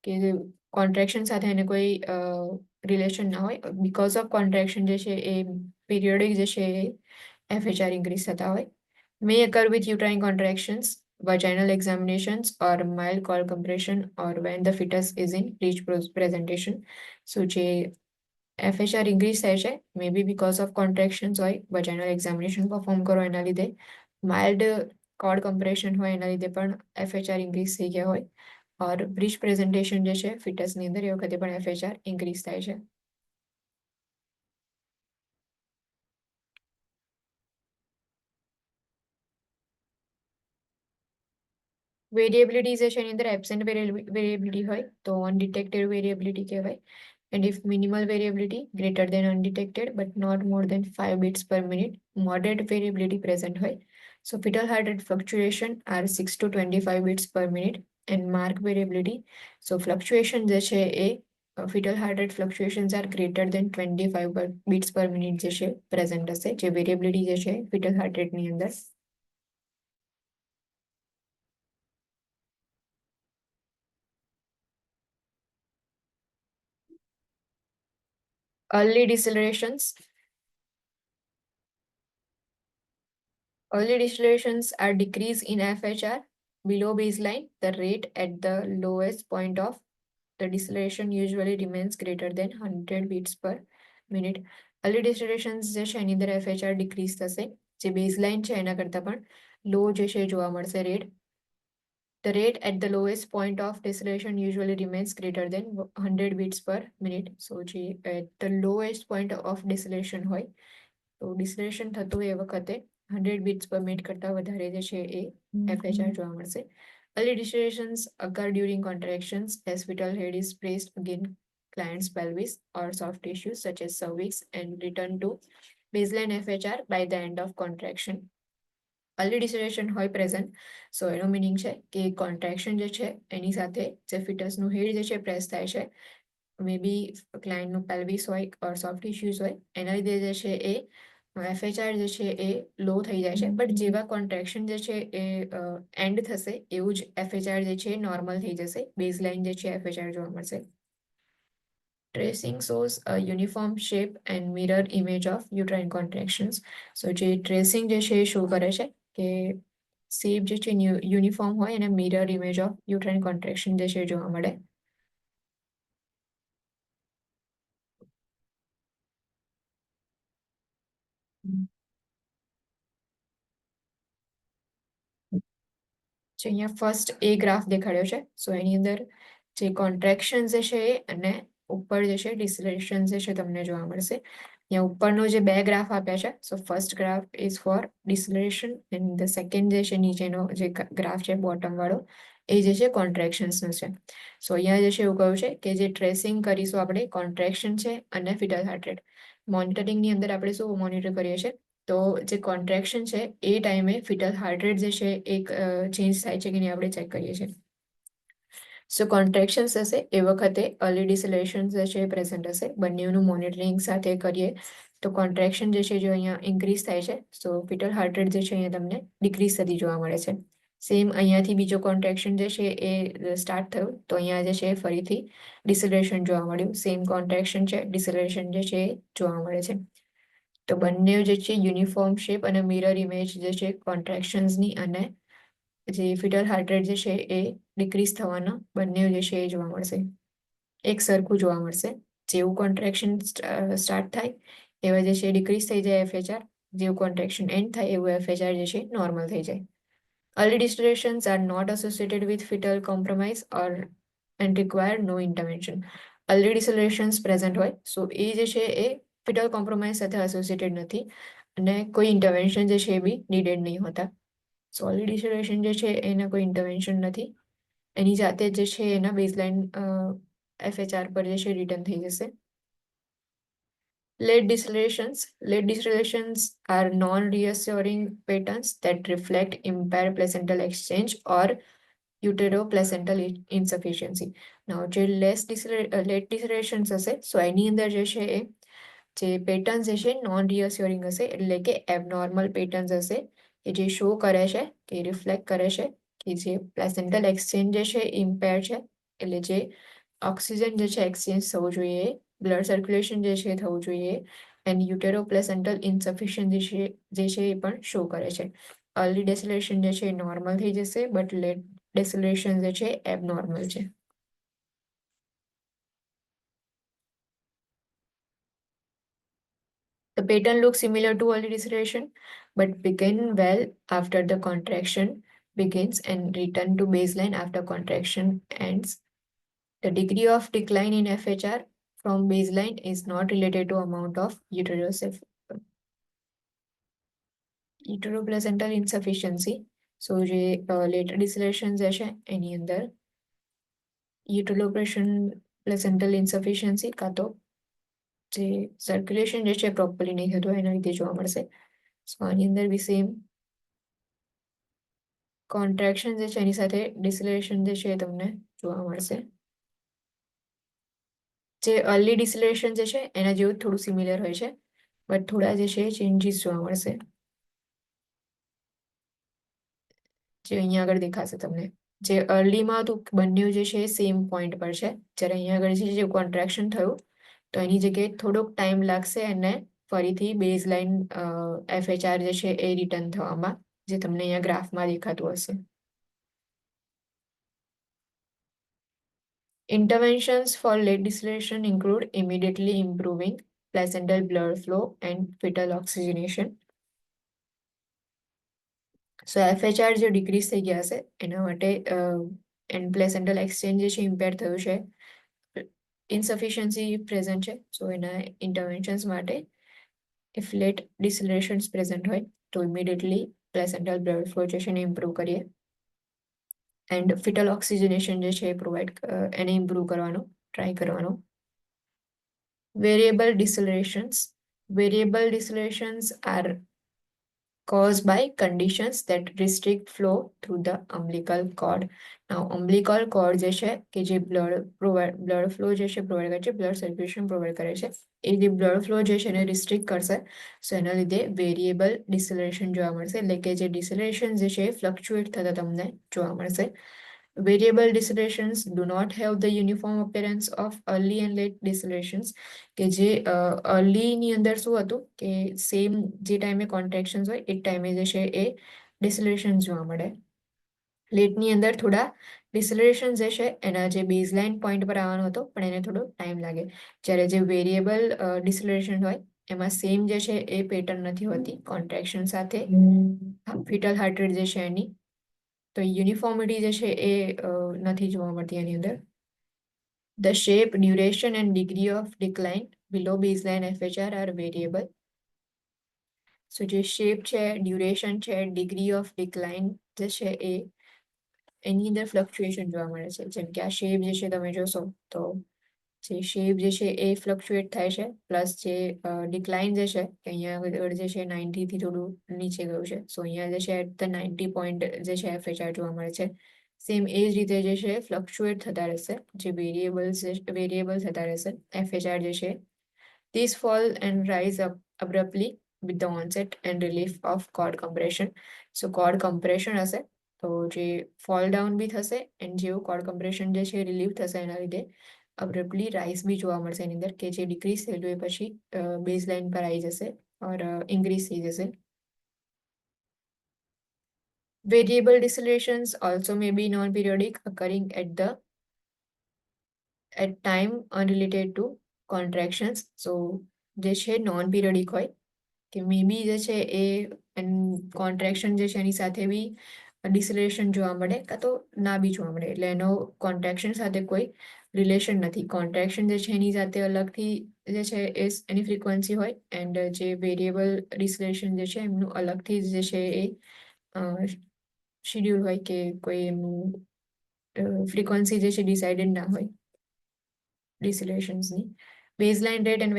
કે કોન્ટ્રેક્શન સાથે એને કોઈ રિલેશન ના હોય. બીકોઝ ઓફ કોન્ટ્રેક્શન જે છે એ પીરિયોડિક જે છે એ FHR ઇન્ક્રીઝ થતા હોય. May occur with uterine contractions, vaginal examinations, or mild cord compression, or when the fetus is in breech presentation. So જે FHR ઇન્ક્રીઝ થાય છે, મે બી બીકોઝ ઓફ કોન્ટ્રેક્શન્સ હોય, વજાઇનલ એક્ઝામિનેશન પરફોર્મ કરો એના લીધે, માઇલ્ડ કોર્ડ કમ્પ્રેશન હોય એના લીધે પણ FHR ઇન્ક્રીઝ થઈ ગયા હોય, ઓર બ્રીચ પ્રેઝન્ટેશન જે છે ફિટસની અંદર એ વખતે પણ FHR ઇન્ક્રીઝ થાય છે. વેરિએબિલિટી જે છે એની અંદર એબસેન્ટ વેરિએબિલિટી હોય તો અનડિટેક્ટેડ વેરિએબિલિટી કહેવાય. And if minimal variability greater than undetected but not more than 5 beats per minute, moderate variability present હોય. So fetal heart rate fluctuation are 6 to 25 beats per minute and mark variability. So fluctuation જે છે એ fetal heart rate fluctuations are greater than 25 beats per minute જે છે present હશે, જે variability જે છે fetal heart rate ની અંદર. Early decelerations. Early decelerations are decrease in FHR below baseline. The rate at the lowest point of the deceleration usually remains greater than 100 beats per minute. Early decelerations જે છે એની અંદર FHR decrease થશે. જે baseline છે એના કરતા પણ low જે છે જોવા મળશે rate. The rate at the lowest point of deceleration usually remains greater than 100 beats per minute. So at the lowest point of deceleration હોય તો deceleration થતું એ વખતે 100 beats per minute કરતા વધારે જે છે એ FHR જોવા મળશે. Early decelerations occur during contractions as fetal head is placed against client's pelvis or soft tissues such as cervix and return to baseline FHR by the end of contraction. Early deceleration હોય present, સો એનો meaning છે કે contraction જે છે એની સાથે જે ફિટસનું હેડ જે છે પ્રેસ થાય છે, મે બી ક્લાયન્ટનું પેલ્વિસ હોય ઓર સોફ્ટ ટિશ્યુઝ હોય, એના લીધે જે છે એ એફએચઆર જે છે એ લો થઈ જાય છે. બટ જેવા કોન્ટ્રેક્શન જે છે એ એન્ડ થશે એવું જ એફએચઆર જે છે નોર્મલ થઈ જશે, બેઝલાઇન જે છે એફએચઆર જોવા મળશે. Tracing shows a uniform shape and mirror image of uterine contractions. So જે ટ્રેસિંગ જે છે એ શો કરે છે કે શેપ જે છે યુનિફોર્મ હોય અને mirror image of uterine contraction જે છે જોવા મળે. જે અહીંયા ફર્સ્ટ એ ગ્રાફ દેખાડ્યો છે, સો એની અંદર જે કોન્ટ્રેક્શન જે છે એ અને ઉપર જે છે ડિસલેશન જે છે તમને જોવા મળશે. અહીંયા ઉપરનો જે બે ગ્રાફ આપ્યા છે, so first graph is for deceleration and the second જે છે નીચેનો જે ગ્રાફ છે બોટમ વાળો એ જે છે કોન્ટ્રેક્શન્સનો છે. સો અહીંયા જે છે એવું કહ્યું છે કે જે ટ્રેસિંગ કરીશું આપણે કોન્ટ્રેક્શન છે અને ફિટલ હાર્ટ રેટ. મોનિટરિંગની અંદર આપણે શું મોનિટર કરીએ છીએ, તો જે કોન્ટ્રેક્શન છે એ ટાઈમે ફિટલ હાર્ટ રેટ જે છે એક ચેન્જ થાય છે કે નહીં આપણે ચેક કરીએ છીએ. સો કોન્ટ્રેક્શન્સ હશે એ વખતે અર્લી ડિસેલેશન જે છે એ પ્રેઝન્ટ હશે. બંનેનું મોનિટરિંગ સાથે કરીએ તો કોન્ટ્રેક્શન જે છે જો અહીંયા ઇન્ક્રીઝ થાય છે, સો ફિટલ હાર્ટ રેટ જે છે અહીંયા તમને ડિક્રીઝ થતી જોવા મળે છે. સેમ અહીંયાથી બીજો કોન્ટ્રેક્શન જે છે એ સ્ટાર્ટ થયું તો અહીંયા જે છે ફરીથી ડિસેલેશન જોવા મળ્યું. સેમ કોન્ટ્રેક્શન છે, ડિસેલેશન જે છે એ જોવા મળે છે. તો બંને જે છે યુનિફોર્મ શેપ અને મિરર ઇમેજ જે છે કોન્ટ્રેક્શન્સની અને જે ફિટલ હાર્ટ રેટ જે છે એ ડિક્રીઝ થવાના બંને જે છે એ જોવા મળશે, એક સરખું જોવા મળશે. જેવું કોન્ટ્રેક્શન સ્ટાર્ટ થાય એવા જે છે ડિક્રીઝ થઈ જાય એફએચઆર, જેવું કોન્ટ્રેક્શન એન્ડ થાય એવું એફએચઆર જે છે નોર્મલ થઈ જાય. Early distillations are not associated with fetal compromise or and require no intervention. Early distillations present હોય, સો એ જે છે એ ફિટલ કોમ્પ્રોમાઇઝ સાથે એસોસિએટેડ નથી અને કોઈ ઇન્ટરવેન્શન જે છે એ બી નીડેડ નહીં હોતા. સોલિડ ડિસોલ્યુશન જે છે એના કોઈ ઇન્ટરવેન્શન નથી, એની જાતે જે છે એના બેઝલાઇન એફએચઆર પર જે છે રિટર્ન થઈ જશે. Late decelerations. Late decelerations are non-reassuring patterns that reflect impaired placental exchange or uteroplacental insufficiency. Now, જે late decelerations હશે, સો એની અંદર જે છે એ જે પેટર્ન્સ જે છે નોન રિઅસ્યોરિંગ હશે, એટલે કે એબનોર્મલ પેટર્ન્સ હશે કે જે શો કરે છે કે રિફ્લેક્ટ કરે છે કે જે પ્લેસેન્ટલ એક્સચેન્જ જે છે ઇમ્પેર છે, એટલે જે ઓક્સિજન જે છે એક્સચેન્જ થવું જોઈએ, બ્લડ સર્ક્યુલેશન જે છે થવું જોઈએ, એન્ડ યુટેરોપ્લેસેન્ટલ ઇન્સફિશિયન્ટ જે છે એ પણ શો કરે છે. અર્લી ડેસિલેશન જે છે નોર્મલ થઈ જશે, બટ લેટ ડેસિલેશન જે છે એબનોર્મલ છે. The pattern looks similar to early deceleration, but begin well after the contraction begins and return to baseline after contraction ends. The degree of decline in FHR from baseline is not related to amount of uteroplacental insufficiency. So જે later deceleration જે છે એની અંદર uteroplacental insufficiency કાં તો જે circulation જે છે પ્રોપરલી નહીં થતું એના લીધે જોવા મળશે. સો આની અંદર બી સેમ કોન્ટ્રેક્શન જે છે એની સાથે ડિસેલેરેશન જે છે એ તમને જોવા મળશે. જે અર્લી ડિસેલેરેશન જે છે એના જેવું થોડું સિમિલર હોય છે, બટ થોડા જે છે ચેન્જીસ જોવા મળશે, જે અહીંયા આગળ દેખાશે તમને. જે અર્લીમાં હતું બંને જે છે સેમ પોઈન્ટ પર છે, જ્યારે અહીંયા આગળ જે કોન્ટ્રેક્શન થયું તો એની જગ્યાએ થોડોક ટાઈમ લાગશે અને ફરીથી બેઝલાઇન FHR જે છે એ રિટર્ન થવામાં, જે તમને અહીંયા ગ્રાફમાં દેખાતું હશે. Interventions for late deceleration include immediately improving placental blood flow and fetal oxygenation. So FHR જે ડિક્રીઝ થઈ ગયા છે એના માટે એન્ડ પ્લેસેન્ટલ એક્સચેન્જ જે છે ઇમ્પેર થયું છે, ઇન્સફિશિયન્સી પ્રેઝન્ટ છે. સો એના ઇન્ટરવેન્શન્સ માટે ઇફ લેટ ડિસલરેશન્સ પ્રેઝન્ટ હોય તો ઇમિડિયેટલી પ્લેસેન્ટલ બ્લડ ફ્લો જે છે એને ઇમ્પ્રૂવ કરીએ, એન્ડ ફિટલ ઓક્સિજનેશન જે છે એ પ્રોવાઈડ એને ઇમ્પ્રૂવ કરવાનો ટ્રાય કરવાનો. Variable decelerations are caused by conditions that restrict flow through the umbilical cord. Now, umbilical cord જે છે કે જે બ્લડ ફ્લો જે છે પ્રોવાઈડ કરે છે, બ્લડ સર્ક્યુલેશન પ્રોવાઈડ કરે છે, એ જે બ્લડ ફ્લો જે છે એને રિસ્ટ્રિક્ટ કરશે. સો એના લીધે વેરિયેબલ ડિસલરેશન જોવા મળશે, એટલે કે જે ડિસલરેશન જે છે એ ફ્લક્ચ્યુએટ થતા તમને જોવા મળશે. Variable decelerations do not have the uniform appearance of early and late decelerations. કે જે early ની અંદર શું હતું કે સેમ જે ટાઈમે કોન્ટ્રેક્શન્સ હોય એ ટાઈમે જે છે એ ડિસલરેશન જોવા મળે. લેટની અંદર થોડા ડિસલરેશન જે છે એના જે બેઝલાઇન પોઈન્ટ પર આવવાનો હતો પણ એને થોડો ટાઈમ લાગે. જ્યારે જે વેરિયેબલ ડિસલરેશન હોય એમાં સેમ જે છે એ પેટર્ન નથી હોતી કોન્ટ્રેક્શન સાથે ફિટલ હાર્ટ રેટ જે છે એની, તો યુનિફોર્મિટી જે છે એ નથી જોવા મળતી એની અંદર. The shape, duration and degree of decline below baseline FHR are variable. So જે shape છે, duration છે, degree of decline જે છે એ એની અંદર ફ્લક્ચ્યુએશન જોવા મળે છે. જેમ કે આ shape જે છે તમે જોશો તો જે શેપ જે છે એ ફ્લક્ચ્યુએટ થાય છે, પ્લસ જે ડિક્લાઇન જે છે કે અહીંયા આગળ જે છે 90 થી થોડું નીચે ગયું છે. સો અહીંયા જે છે એટ ધ 90 પોઈન્ટ જે છે FHR જોવા મળે છે. સેમ એ જ રીતે જે છે ફ્લક્ચ્યુએટ થતા રહેશે, જે વેરિયેબલ થતા રહેશે FHR જે છે. These fall and rise up abruptly with the onset and relief of cord compression. So cord compression હશે તો જે ફોલ ડાઉન બી થશે એન્ડ જેવું cord compression જે છે રિલીવ થશે એના લીધે અબ્રપ્ટલી રાઇઝ બી જોવા મળશે એની અંદર, કે જે ડિક્રીઝ થયેલું એ પછી બેઝ લાઇન પર આવી જશે ઓર ઇન્ક્રીઝ થઈ જશે. Variable decelerations also may be non-periodic, occurring at time unrelated to contractions. So જે છે non-periodic હોય કે મે બી જે છે એ કોન્ટ્રેક્શન જે છે એની સાથે બી ડિસલેશન જોવા મળે કાં તો ના બી જોવા મળે, એટલે એનો કોન્ટ્રેક્શન સાથે કોઈ રિલેશન નથી. કોન્ટ્રેક્શન જે છે એની સાથે અલગથી જે છે એ એની ફ્રીક્વન્સી હોય, એન્ડ જે વેરિયેબલ ડિસલેશન જે છે એમનું અલગથી જે છે એ શેડ્યુલ હોય કે કોઈ એમનું ફ્રીક્વન્સી જે છે ડિસાઇડેડ ના હોય ડિસલેશન્સની. Baseline rate and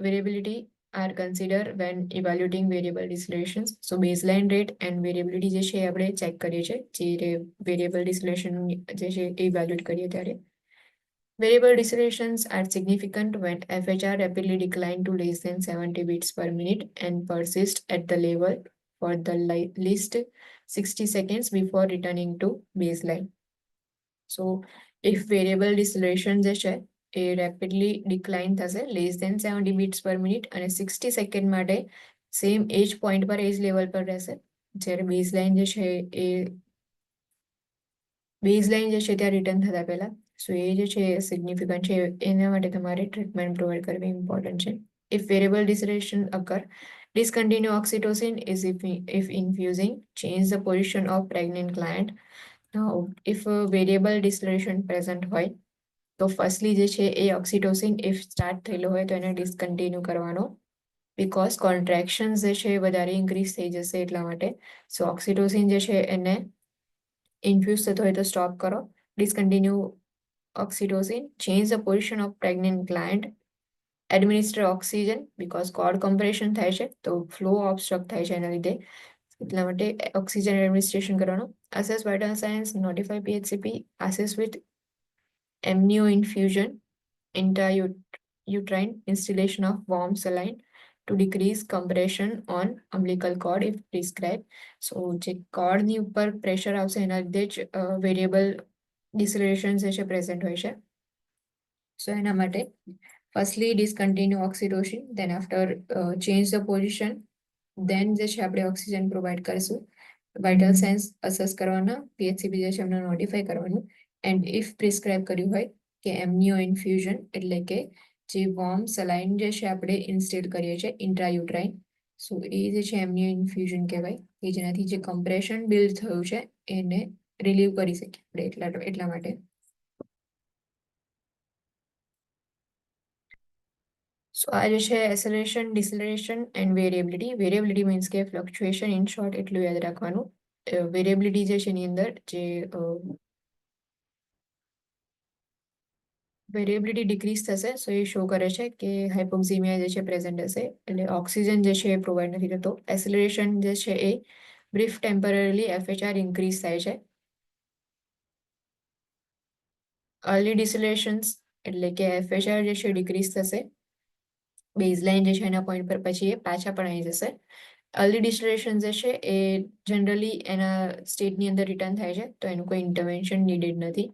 variability are considered when evaluating variable decelerations. So baseline rate and variability જે છે આપણે ચેક કરીએ છીએ જે વેરિયેબલ ડિસલેશન જે છે એ ઇવેલ્યુએટ કરીએ ત્યારે. Variable decelerations are significant when FHR rapidly decline to less than 70 beats per minute and persist at the level for the least 60 seconds before returning to baseline. So if variable deceleration જે છે એ rapidly decline થશે less than 70 beats per minute અને 60 second માટે same એજ point પર એજ level પર રહેશે, જ્યારે બેઝલાઇન જે છે એ ત્યાં રિટર્ન થતા પહેલા. સો એ જે છે સિગ્નિફિકન્ટ છે, એના માટે તમારે ટ્રીટમેન્ટ પ્રોવાઈડ કરવી ઇમ્પોર્ટન્ટ છે. If variable deceleration occur, discontinue oxytocin is if infusing, change the position of pregnant client. Now, if a variable deceleration present હોય તો ફર્સ્ટલી જે છે એ ઓક્સિટોસિન ઇફ સ્ટાર્ટ થયેલો હોય તો એને ડિસકન્ટિન્યુ કરવાનો, બિકોઝ કોન્ટ્રેક્શન્સ જે છે એ વધારે ઇન્ક્રીઝ થઈ જશે એટલા માટે. સો ઓક્સિટોસિન જે છે એને ઇન્ફ્યુઝ થતો હોય તો સ્ટોપ કરો, discontinue oxytocin, change the position of pregnant client, administer oxygen because cord compression થાય છે તો ફ્લો ઓબસ્ટ્રક્ટ થાય છે એના લીધે, એટલા માટે ઓક્સિજન એડમિનિસ્ટ્રેશન કરવાનું. assess vital signs, notify PHCP, assess with amnio infusion, intrauterine instillation of warm saline to decrease compression on umbilical cord if prescribed. So જે કોર્ડની ઉપર પ્રેશર આવશે એના લીધે જ વેરિયેબલ ડિસલેરેશન જે છે પ્રેઝન્ટ હોય છે. સો એના માટે firstly discontinue oxytocin, then after change the position, then જે છે આપણે ઓક્સિજન પ્રોવાઈડ કરીશું, વાઇટલ સાઇન્સ અસેસ કરવાના, પીએચસીપી જે છે એમને નોટિફાઈ કરવાનું, એન્ડ ઇફ પ્રિસ્ક્રાઇબ કર્યું હોય કે એમનિયો ઇન્ફ્યુઝન એટલે કે જે વોર્મ સલાઇન જે છે આપણે ઇન્સ્ટેલ કરીએ છીએ ઇન્ટ્રાયુટ્રાઇન, સો એ જે છે એમનિયો ઇન્ફ્યુઝન કહેવાય, કે જેનાથી જે કમ્પ્રેશન બિલ્ડ થયું છે એને રિલીવ કરી શકીએ આપણે એટલા માટે. સો આ જે છે એસેલેરેશન, ડિસેલેરેશન એન્ડ વેરિએબિલિટી. વેરિએબિલિટી મીન્સ કે ફ્લક્ચ્યુએશન, ઇન શોર્ટ એટલું યાદ રાખવાનું. વેરિએબિલિટી જે છે એની અંદર જે વેરિએબિલિટી ડિક્રીઝ થશે, સો એ શો કરે છે કે હાઇપોક્સિમિયા જે છે પ્રેઝન્ટ હશે, એટલે ઓક્સિજન જે છે એ પ્રોવાઈડ નથી થતો. એસેલેરેશન જે છે એ બ્રીફ ટેમ્પરરીલી એફએચઆર ઇન્ક્રીઝ થાય છે. અર્લી ડિસેલેરેશન્સ એટલે કે એફએચઆર જે છે ડિક્રીઝ થશે, બેઝલાઇન જે છે એના પોઈન્ટ પર પછી એ પાછા પણ આવી જશે. અર્લી ડિસેલેરેશન જે છે એ જનરલી એના સ્ટેટની અંદર રિટર્ન થાય છે, તો એનું કોઈ ઇન્ટરવેન્શન નીડેડ નથી.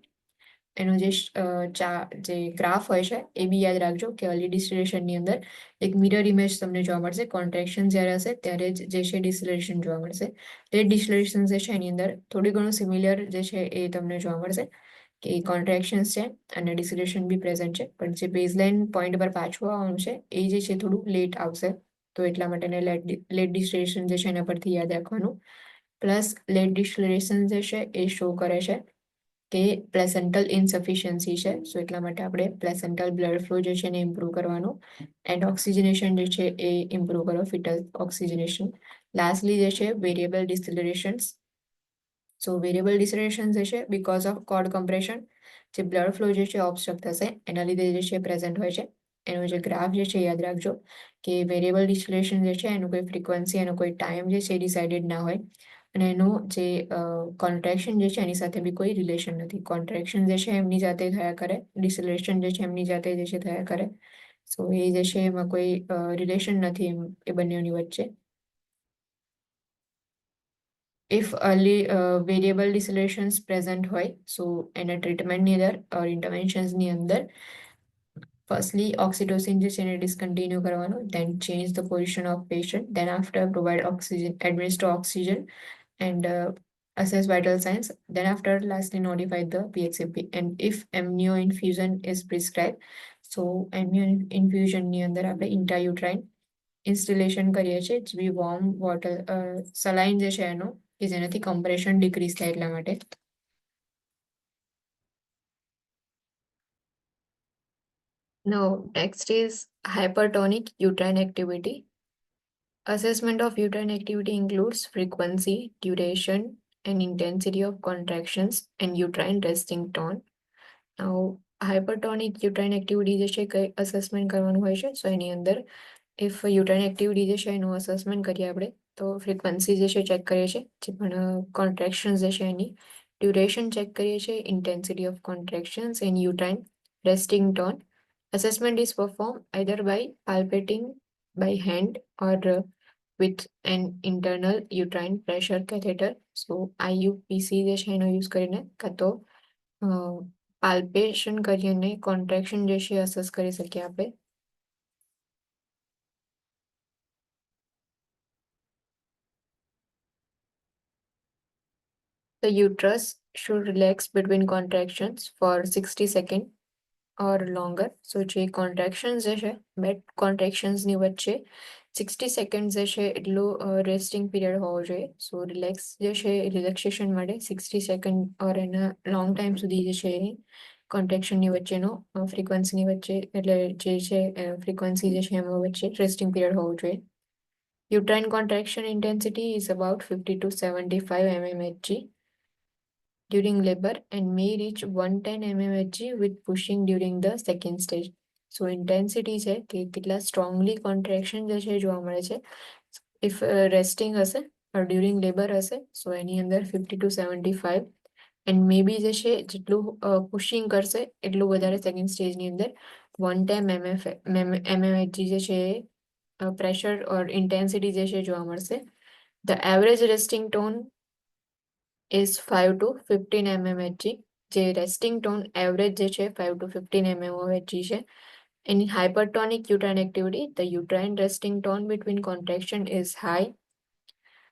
એનો જે ગ્રાફ હોય છે એ બી યાદ રાખજો કે અર્લી ડિસેલેરેશનની અંદર એક મિરર ઇમેજ તમને જોવા મળશે. કોન્ટ્રેક્શન જ્યારે હશે ત્યારે જ જે છે ડિસેલેરેશન જોવા મળશે. લેટ ડિસેલેરેશન જે છે એની અંદર થોડી ઘણું સિમિલર જે છે એ તમને જોવા મળશે, કે કોન્ટ્રેક્શન્સ છે અને ડિસેલેરેશન બી પ્રેઝન્ટ છે, પણ જે બેઝલાઇન પોઈન્ટ પર પાછું આવવાનું છે એ જે છે થોડું લેટ આવશે, તો એટલા માટે લેટ ડિસેલેરેશન જે છે એના પરથી યાદ રાખવાનું. પ્લસ લેટ ડિસેલેરેશન જે છે એ શો કરે છે કે પ્લેસેન્ટલ ઇનસફિશિયન્સી છે, સો એટલા માટે આપણે પ્લેસેન્ટલ બ્લડ ફ્લો જે છે એને ઇમ્પ્રૂવ કરવાનું, એન્ડ ઓક્સિજનેશન જે છે એ ઇમ્પ્રૂવ કરો, ફિટલ ઓક્સિજનેશન. લાસ્ટલી જે છે વેરિયેબલ ડિસેલરેશન્સ. સો વેરિયેબલ ડિસેલરેશન જે છે બીકોઝ ઓફ કોર્ડ કમ્પ્રેશન, જે બ્લડ ફ્લો જે છે ઓબસ્ટ્રક્ટ થશે એના લીધે જે છે પ્રેઝન્ટ હોય છે. એનો જે ગ્રાફ જે છે યાદ રાખજો કે વેરિયેબલ ડિસેલરેશન જે છે એનું કોઈ ફ્રીક્વન્સી, એનો કોઈ ટાઈમ જે છે ડિસાઇડેડ ના હોય, અને એનું જે કોન્ટ્રેક્શન જે છે એની સાથે બી કોઈ રિલેશન નથી. કોન્ટ્રેક્શન જે છે એમની જાતે થયા કરે, ડિસેલરેશન જે છે એમની જાતે જે છે થયા કરે, સો એ જે છે એમાં કોઈ રિલેશન નથી એ બંનેની વચ્ચે. ઇફ અર્લી વેરિયેબલ ડિસેલરેશન્સ પ્રેઝન્ટ હોય, સો એના ટ્રીટમેન્ટની અંદર ઇન્ટરવેન્શન્સની અંદર ફર્સ્ટલી ઓક્સિટોસિન જે છે એને ડિસકન્ટિન્યુ કરવાનું, then change the position of patient, then after provide oxygen, administer oxygen and assess vital signs. Then after lastly notify the PHCP. And if amnio infusion is prescribed, so amnio infusion ની અંદર આપણે intrauterine ઇન્સ્ટિલેશન કરીએ છીએ, જે બી warm water સલાઇન જે છે એનો, કે જેનાથી કમ્પ્રેશન ડિક્રીઝ થાય એટલા માટે. Now next is hypertonic uterine activity. Assessment of uterine activity includes frequency, duration, and intensity of contractions and uterine resting tone. Now, hypertonic uterine activity જે છે કઈ assessment કરવાનું હોય છે, સો એની અંદર ઇફ યુટરાઇન એક્ટિવિટી જે છે એનું અસેસમેન્ટ કરીએ આપણે, તો ફ્રીક્વન્સી જે છે ચેક કરીએ છીએ, જે પણ કોન્ટ્રેક્શન્સ જે છે એની ડ્યુરેશન ચેક કરીએ છીએ, intensity of contractions and uterine resting tone. Assessment is performed either by palpating by hand or with an internal uterine pressure catheter. So IUPC જે છે એનો યુઝ કરીને કાં તો પાલ્પેશન કરીને કોન્ટ્રેક્શન જે છે અસેસ કરી શકીએ આપણે. The uterus should relax between contractions for 60 seconds or longer. So જે contractions જે છે બે contractions ની વચ્ચે 60 seconds જે છે એટલું resting period હોવો જોઈએ. So relax જે છે રિલેક્સેશન માટે 60 સેકન્ડ ઓર એના લોંગ ટાઈમ સુધી જે છે એની કોન્ટ્રેક્શનની વચ્ચેનો ફ્રીક્વન્સીની વચ્ચે, એટલે જે છે ફ્રીક્વન્સી જે છે એમાં વચ્ચે રેસ્ટિંગ પીરિયડ હોવો જોઈએ. Uterine contraction intensity is about 50 to 75 mmHg during labor and may reach 110 mmHg with pushing during the second stage. So intensity છે કે કેટલા સ્ટ્રોંગલી કોન્ટ્રેક્શન જે છે જોવા મળે છે ઇફ રેસ્ટિંગ હશે or during labor હશે, સો એની અંદર 50 to 75, એન્ડ મે બી જે છે જેટલું પુશિંગ કરશે એટલું વધારે સેકન્ડ સ્ટેજની અંદર 110 mmHg જે છે પ્રેશર ઓર ઇન્ટેન્સિટી જે છે જોવા મળશે. The average resting tone is 5 to 15 mmHg. જે રેસ્ટિંગ ટોન એવરેજ જે છે 5 to 15 mmHg છે, In hypertonic uterine activity, the uterine resting tone between contraction is high,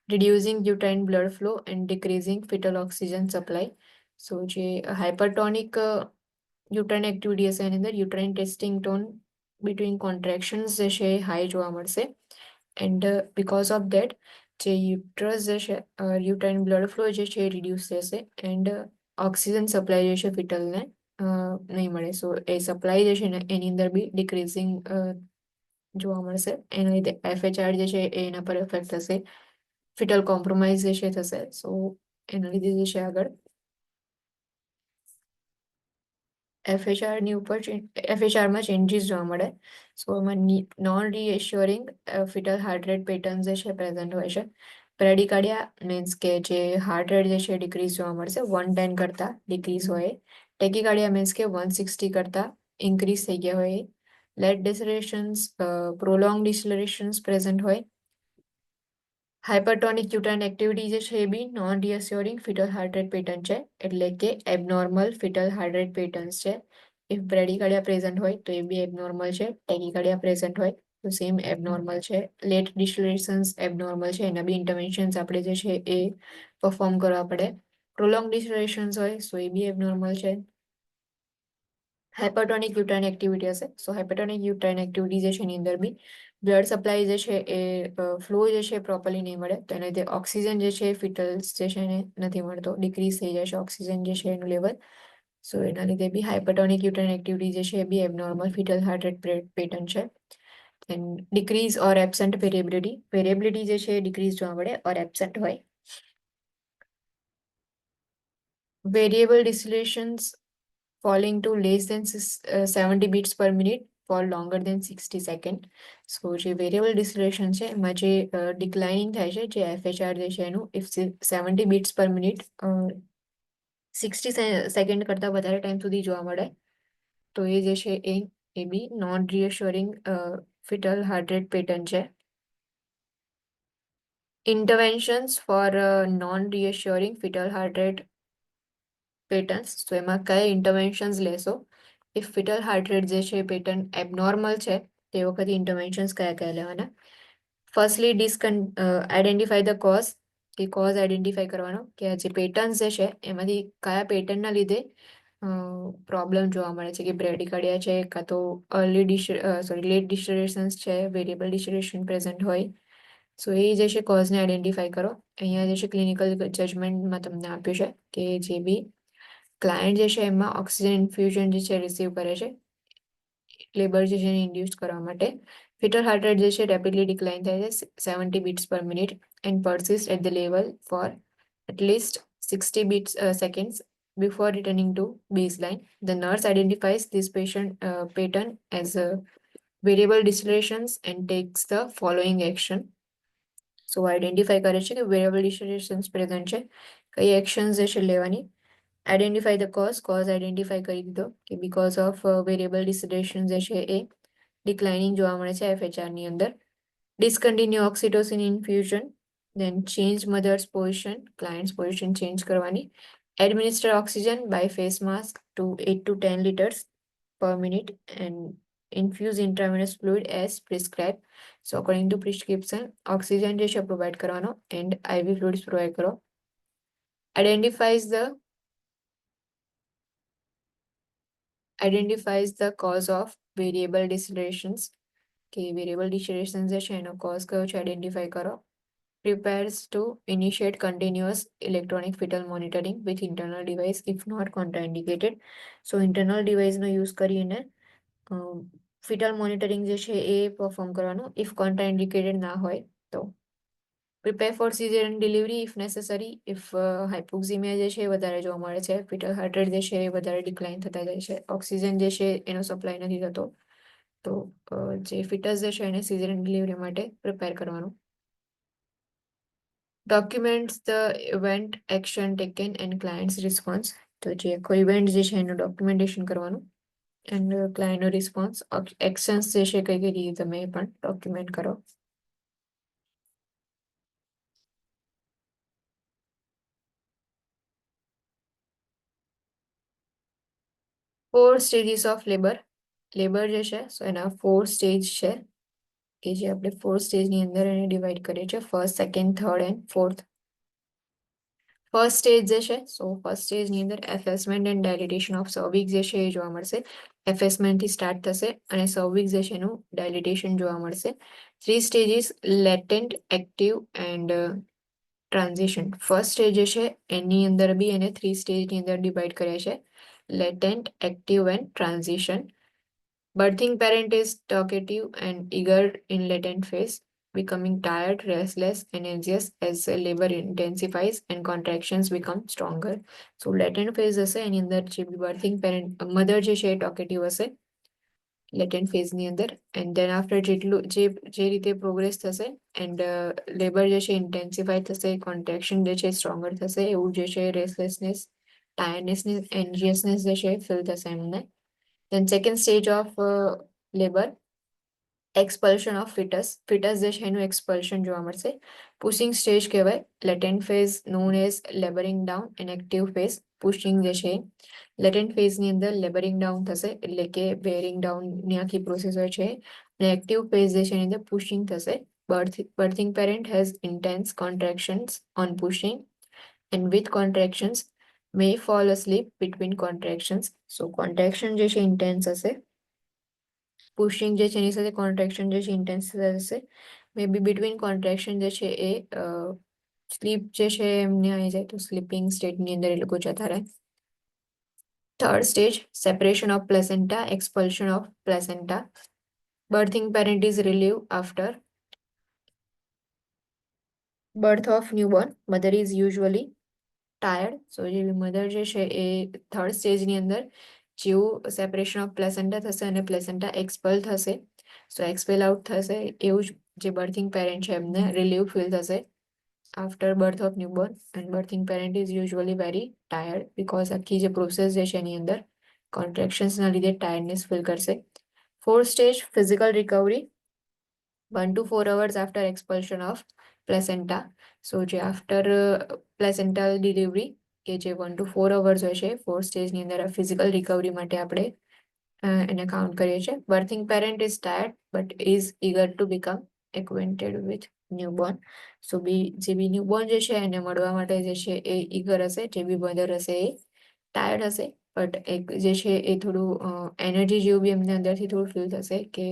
reducing uterine blood flow and decreasing fetal oxygen supply. So જે hypertonic uterine activity હશે એની અંદર uterine resting tone between contractions જે છે એ high જોવા મળશે. And because of that જે uterus જે છે uterine blood flow જે છે એ reduce થશે and ઓક્સિજન સપ્લાય જે છે ફિટલને નહીં મળે. સો એ સપ્લાય જે છે ને એની અંદર બી ડિક્રીઝિંગ જોવા મળશે. એના લીધે FHR જે છે એ એના પર એફેક્ટ થશે, ફિટલ કોમ્પ્રોમાઇઝ જે છે થશે. સો એના લીધે જે છે આગળ FHR માં ચેન્જીસ જોવા મળે. સો એમાં non reassuring fetal heart rate pattern જે છે પ્રેઝન્ટ હોય છે. બ્રેડિકાર્ડિયા મીન્સ કે જે હાર્ટ રેટ જે છે ડિક્રીઝ જોવા મળશે, 110 કરતા ડિક્રીઝ હોય. ટેકીકાર્ડિયા મીન્સ કે 160 કરતા ઇન્ક્રીઝ થઈ ગયા હોય. Late decelerations, prolong decelerations present હોય. હાઇપરટોનિક યુટરાઇન એક્ટિવિટી જે છે એ be non reassuring fetal heart rate pattern છે, એટલે કે abnormal fetal heart rate patterns છે. ઇફ બ્રેડિકાર્ડિયા પ્રેઝન્ટ હોય તો એ બી એબનોર્મલ છે. ટેકીકાર્ડિયા પ્રેઝન્ટ હોય તો સેમ એબનોર્મલ છે. લેટ ડિસલેશન્સ એબનોર્મલ છે, એના બી ઇન્ટરવેન્શન્સ આપણે જે છે એ પરફોર્મ કરવા પડે. પ્રોલોંગ ડિસલેશન્સ હોય તો એ બી એબનોર્મલ છે. હાઇપરટોનિક યુટરાઇન એક્ટિવિટી હશે. સો હાઇપરટોનિક યુટરાઇન એક્ટિવિટી જે છે એની અંદર બી બ્લડ સપ્લાય જે છે એ ફ્લો જે છે પ્રોપરલી નહીં મળે, તો એના લીધે ઓક્સિજન જે છે ફિટલ્સ જે છે એને નથી મળતો, ડિક્રીઝ થઈ જાય છે ઓક્સિજન જે છે એનું લેવલ. સો એના લીધે બી હાઇપરટોનિક યુટરાઇન એક્ટિવિટી જે છે એ be abnormal fetal heart rate pattern છે. And decrease or absent variability જે છે એ ડિક્રીઝ જોવા મળે ઓર એબસન્ટ હોય. Variable decelerations falling to less than 70 beats per minute for longer than 60 second. So જે વેરિયેબલ ડિસ્ટિલેશન છે એમાં જે ડિક્લાઇનિંગ થાય છે, જે FHR જે છે એનું if 70 beats per minute 60 second કરતાં વધારે ટાઈમ સુધી જોવા મળે તો એ જે છે એ be non reassuring fetal heart rate pattern છે. Interventions for non reassuring fetal heart rate patterns, તો એમાં કયા ઇન્ટરવેન્શન્સ લેશો? ઇફ ફિટલ હાર્ટ રેટ જે છે પેટર્ન એબનોર્મલ છે તે વખતે ઇન્ટરવેન્શન્સ કયા કયા લેવાના? ફર્સ્ટલી આઈડેન્ટિફાઈ ધ કોઝ, કે કોઝ આઈડેન્ટિફાઈ કરવાનો કે આ જે પેટર્ન્સ જે છે એમાંથી કયા પેટર્નના લીધે પ્રોબ્લેમ જોવા મળે છે, કે બ્રેડિકાર્ડિયા છે કાં તો લેટ ડિસ્ટરેશન્સ છે, વેરિયેબલ ડિસ્ટરેશન પ્રેઝન્ટ હોય. સો એ જે છે કોઝને આઈડેન્ટિફાઈ કરો. અહીંયા જે છે ક્લિનિકલ જજમેન્ટમાં તમને આપ્યું છે કે જે બી ક્લાયન્ટ જે છે એમાં ઓક્સિજન ઇન્ફ્યુઝન જે છે રિસીવ કરે છે લેબર જે છે એને ઇન્ડ્યુસ કરવા માટે. ફિટલ હાર્ટ રેટ જે છે રેપિડલી ડિક્લાઇન થાય છે 70 beats per minute and persist at the level for at least 60 beats seconds before returning to baseline. The nurse identifies this pattern as a variable distillations and takes the following action. So identify કરે છે કે variable ડિસ્ટિલેશન્સ present છે, કઈ actions જે છે લેવાની. Identify the cause identify કરી દીધો કે બીકોઝ ઓફ વેરિયેબલ ડિસ્ટિલેશન જે છે એ ડિક્લાઇનિંગ જોવા મળે છે FHR ની અંદર. Discontinue oxytocin infusion, then change mother's position, client's position change કરવાની. Administer oxygen by face mask to 8 to 10 liters per minute and infuse intravenous fluid as prescribed. So according to prescription oxygen જે છે provide કરવાનો and IV fluids provide કરો. identifies the cause of variable distillations, કે variable distillation જે છે એનો cause કયો છે આઈડેન્ટિફાઈ કરો. prepares to initiate continuous electronic fetal monitoring with internal device if not contraindicated. So internal ડિવાઇસનો યુઝ કરીને ફિટલ મોનિટરિંગ જે છે એ પરફોર્મ કરવાનું ઇફ કોન્ટ્રાઇન્ડિકેટેડ ના હોય તો. Prepare for caesarean delivery if necessary if hypoxaemia જે છે એ વધારે જોવા મળે છે, ફિટલ હાર્ટ રેટ જે છે એ વધારે ડિક્લાઇન થતા જાય છે, ઓક્સિજન જે છે એનો સપ્લાય નથી થતો, તો જે ફિટસ જે છે એને સિઝેરિયન ડિલિવરી માટે પ્રિપેર કરવાનું. Documents the event action taken and clients response, તો જે કોઈ ઇવેન્ટ જે છે એનું ડોક્યુમેન્ટેશન કરવાનું એન્ડ ક્લાયન્ટનો રિસ્પોન્સ, એક્શન્સ જે છે કઈ કઈ રીતે તમે એ પણ ડોક્યુમેન્ટ કરો. 4 stages of labor. લેબર જે છે સો એના 4 સ્ટેજ છે કે જે આપણે 4 સ્ટેજની અંદર એને ડિવાઈડ કરીએ છીએ, first, second, third and fourth. First stage જે છે સો ફર્સ્ટ સ્ટેજની અંદર એફેસમેન્ટ એન્ડ ડાયલિટેશન ઓફ સર્વિક્સ જે છે એ જોવા મળશે. એફેસમેન્ટથી સ્ટાર્ટ થશે અને સર્વિક્સ જે છે એનું ડાયલિટેશન જોવા મળશે. 3 stages latent, active and transition. First stage જે છે એની અંદર બી એને 3 સ્ટેજની અંદર ડિવાઈડ કર્યા છે, latent, active and transition. Birthing parent is talkative and eager in latent phase, becoming tired, restless, and anxious as labor intensifies and contractions become stronger. So latent phase હશે એની અંદર જે birthing parent મધર જે છે એ talkative હશે લેટેન્ટ ફેઝની અંદર, and then after જેટલું જે રીતે પ્રોગ્રેસ થશે એન્ડ લેબર જે છે ઇન્ટેન્સિફાઈ થશે, કોન્ટ્રેક્શન જે છે સ્ટ્રોંગર થશે, એવું જે છે રેસ્ટલેસનેસ, ટાયર્ડનેસનેસ, એન્જિયસનેસ જે છે ફીલ થશે એમને. Then second stage of labor, expulsion of fetus. Fetus જે છે એનું expulsion જોવા મળશે. Pushing stage કહેવાય. Latent phase known as laboring down and active phase. Pushing જે છે latent phase ની અંદર laboring down થશે એટલે કે bearing down ની આખી પ્રોસેસ હોય છે અને active phase જે છે એની અંદર pushing થશે. Birthing parent has intense contractions on pushing and with contractions may fall asleep between contractions. So contraction જે છે intense હશે, પુશિંગ જે છે એની સાથે કોન્ટ્રેક્શન જે છે ઇન્ટેન્સ થશે, મે બી બિટવીન કોન્ટ્રેક્શન જે છે એ સ્લીપ જે છે એમને આવી જાય તો સ્લીપિંગ સ્ટેટની અંદર એ લોકો જતા રહે. Third stage, separation of placenta, expulsion of placenta. Birthing parent is relieve after birth of newborn. Mother is usually tired. So જે મધર જે છે એ થર્ડ સ્ટેજની અંદર જેવું સેપરેશન ઓફ પ્લેસેન્ટા થશે અને પ્લેસેન્ટા એક્સપલ થશે, સો એક્સપેલ આઉટ થશે, એવું જ જે બર્થિંગ પેરેન્ટ છે એમને રિલીવ ફીલ થશે after birth of newborn. And birthing parent is usually very tired because આખી જે પ્રોસેસ જે છે એની અંદર કોન્ટ્રેક્શન્સના લીધે ટાયર્ડનેસ ફીલ કરશે. Fourth stage, physical recovery 1 to 4 hours after expulsion of placenta. So જે આફ્ટર પ્લેસેન્ટલ ડિલિવરી કે જે 1 to 4 hours હોય છે, ફોર્થ સ્ટેજની અંદર ફિઝિકલ રિકવરી માટે આપણે એને કાઉન્ટ કરીએ છીએ. Birthing parent is tired but is eager to become acquainted with newborn. So જે બી ન્યૂબોર્ન જે છે એને મળવા માટે જે છે એ ઈગર હશે, જે બી મધર હશે એ ટાયર્ડ હશે, બટ એક જે છે એ થોડું એનર્જી જેવું બી એમને અંદરથી થોડું ફીલ થશે કે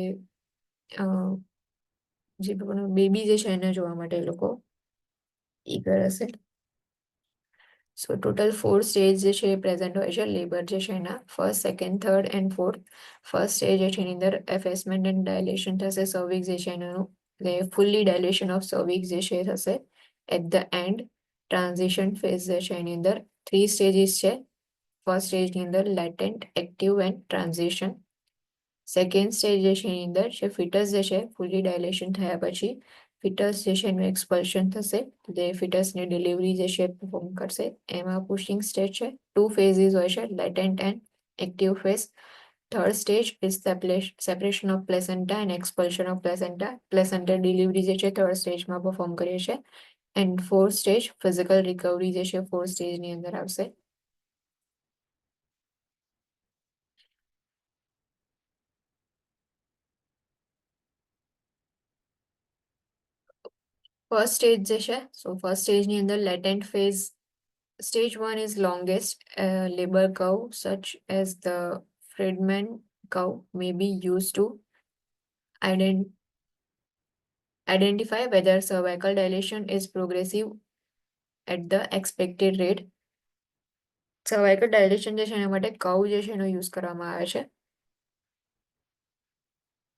જે બેબી જે છે એને જોવા માટે એ લોકો ઈગર હશે. સો ટોટલ 4 સ્ટેજ જે છે એ પ્રેઝન્ટ હોય છે લેબર જે છે એના, first, second, third and fourth. First stage જે છે એની અંદર એફેસમેન્ટ એન્ડ ડાયલેશન થશે સર્વિક્સ જે છે એનું, એટલે ફુલ્લી ડાયલેશન ઓફ સર્વિક્સ જે છે થશે at the end. Transition phase જે છે એની અંદર 3 સ્ટેજીસ છે. ફર્સ્ટ સ્ટેજની અંદર latent, active and transition. Second stage જે છે એની અંદર જે ફિટસ જે છે ફુલ્લી ડાયલેશન થયા પછી ફિટસ જે છે એનું એક્સપલ્શન થશે, જે ફિટસની ડિલિવરી જે છે પરફોર્મ કરશે, એમાં પુશિંગ સ્ટેજ છે. 2 ફેઝિસ હોય છે, latent and active phase. Third stage is separation of placenta and expulsion of placenta. Placenta delivery જે છે થર્ડ સ્ટેજમાં પરફોર્મ કરીએ છીએ. And fourth stage physical recovery જે છે ફોર્થ સ્ટેજની અંદર આવશે. ફર્સ્ટ સ્ટેજ જે છે સો ફર્સ્ટ સ્ટેજની અંદર લેટેન્ટ phase. Stage 1 is longest labor curve, such as the Friedman curve, may be used to ident- identify whether cervical dilation is progressive at the expected rate. Cervical dilation જે છે એના માટે curve જે છે એનો use કરવામાં આવે છે,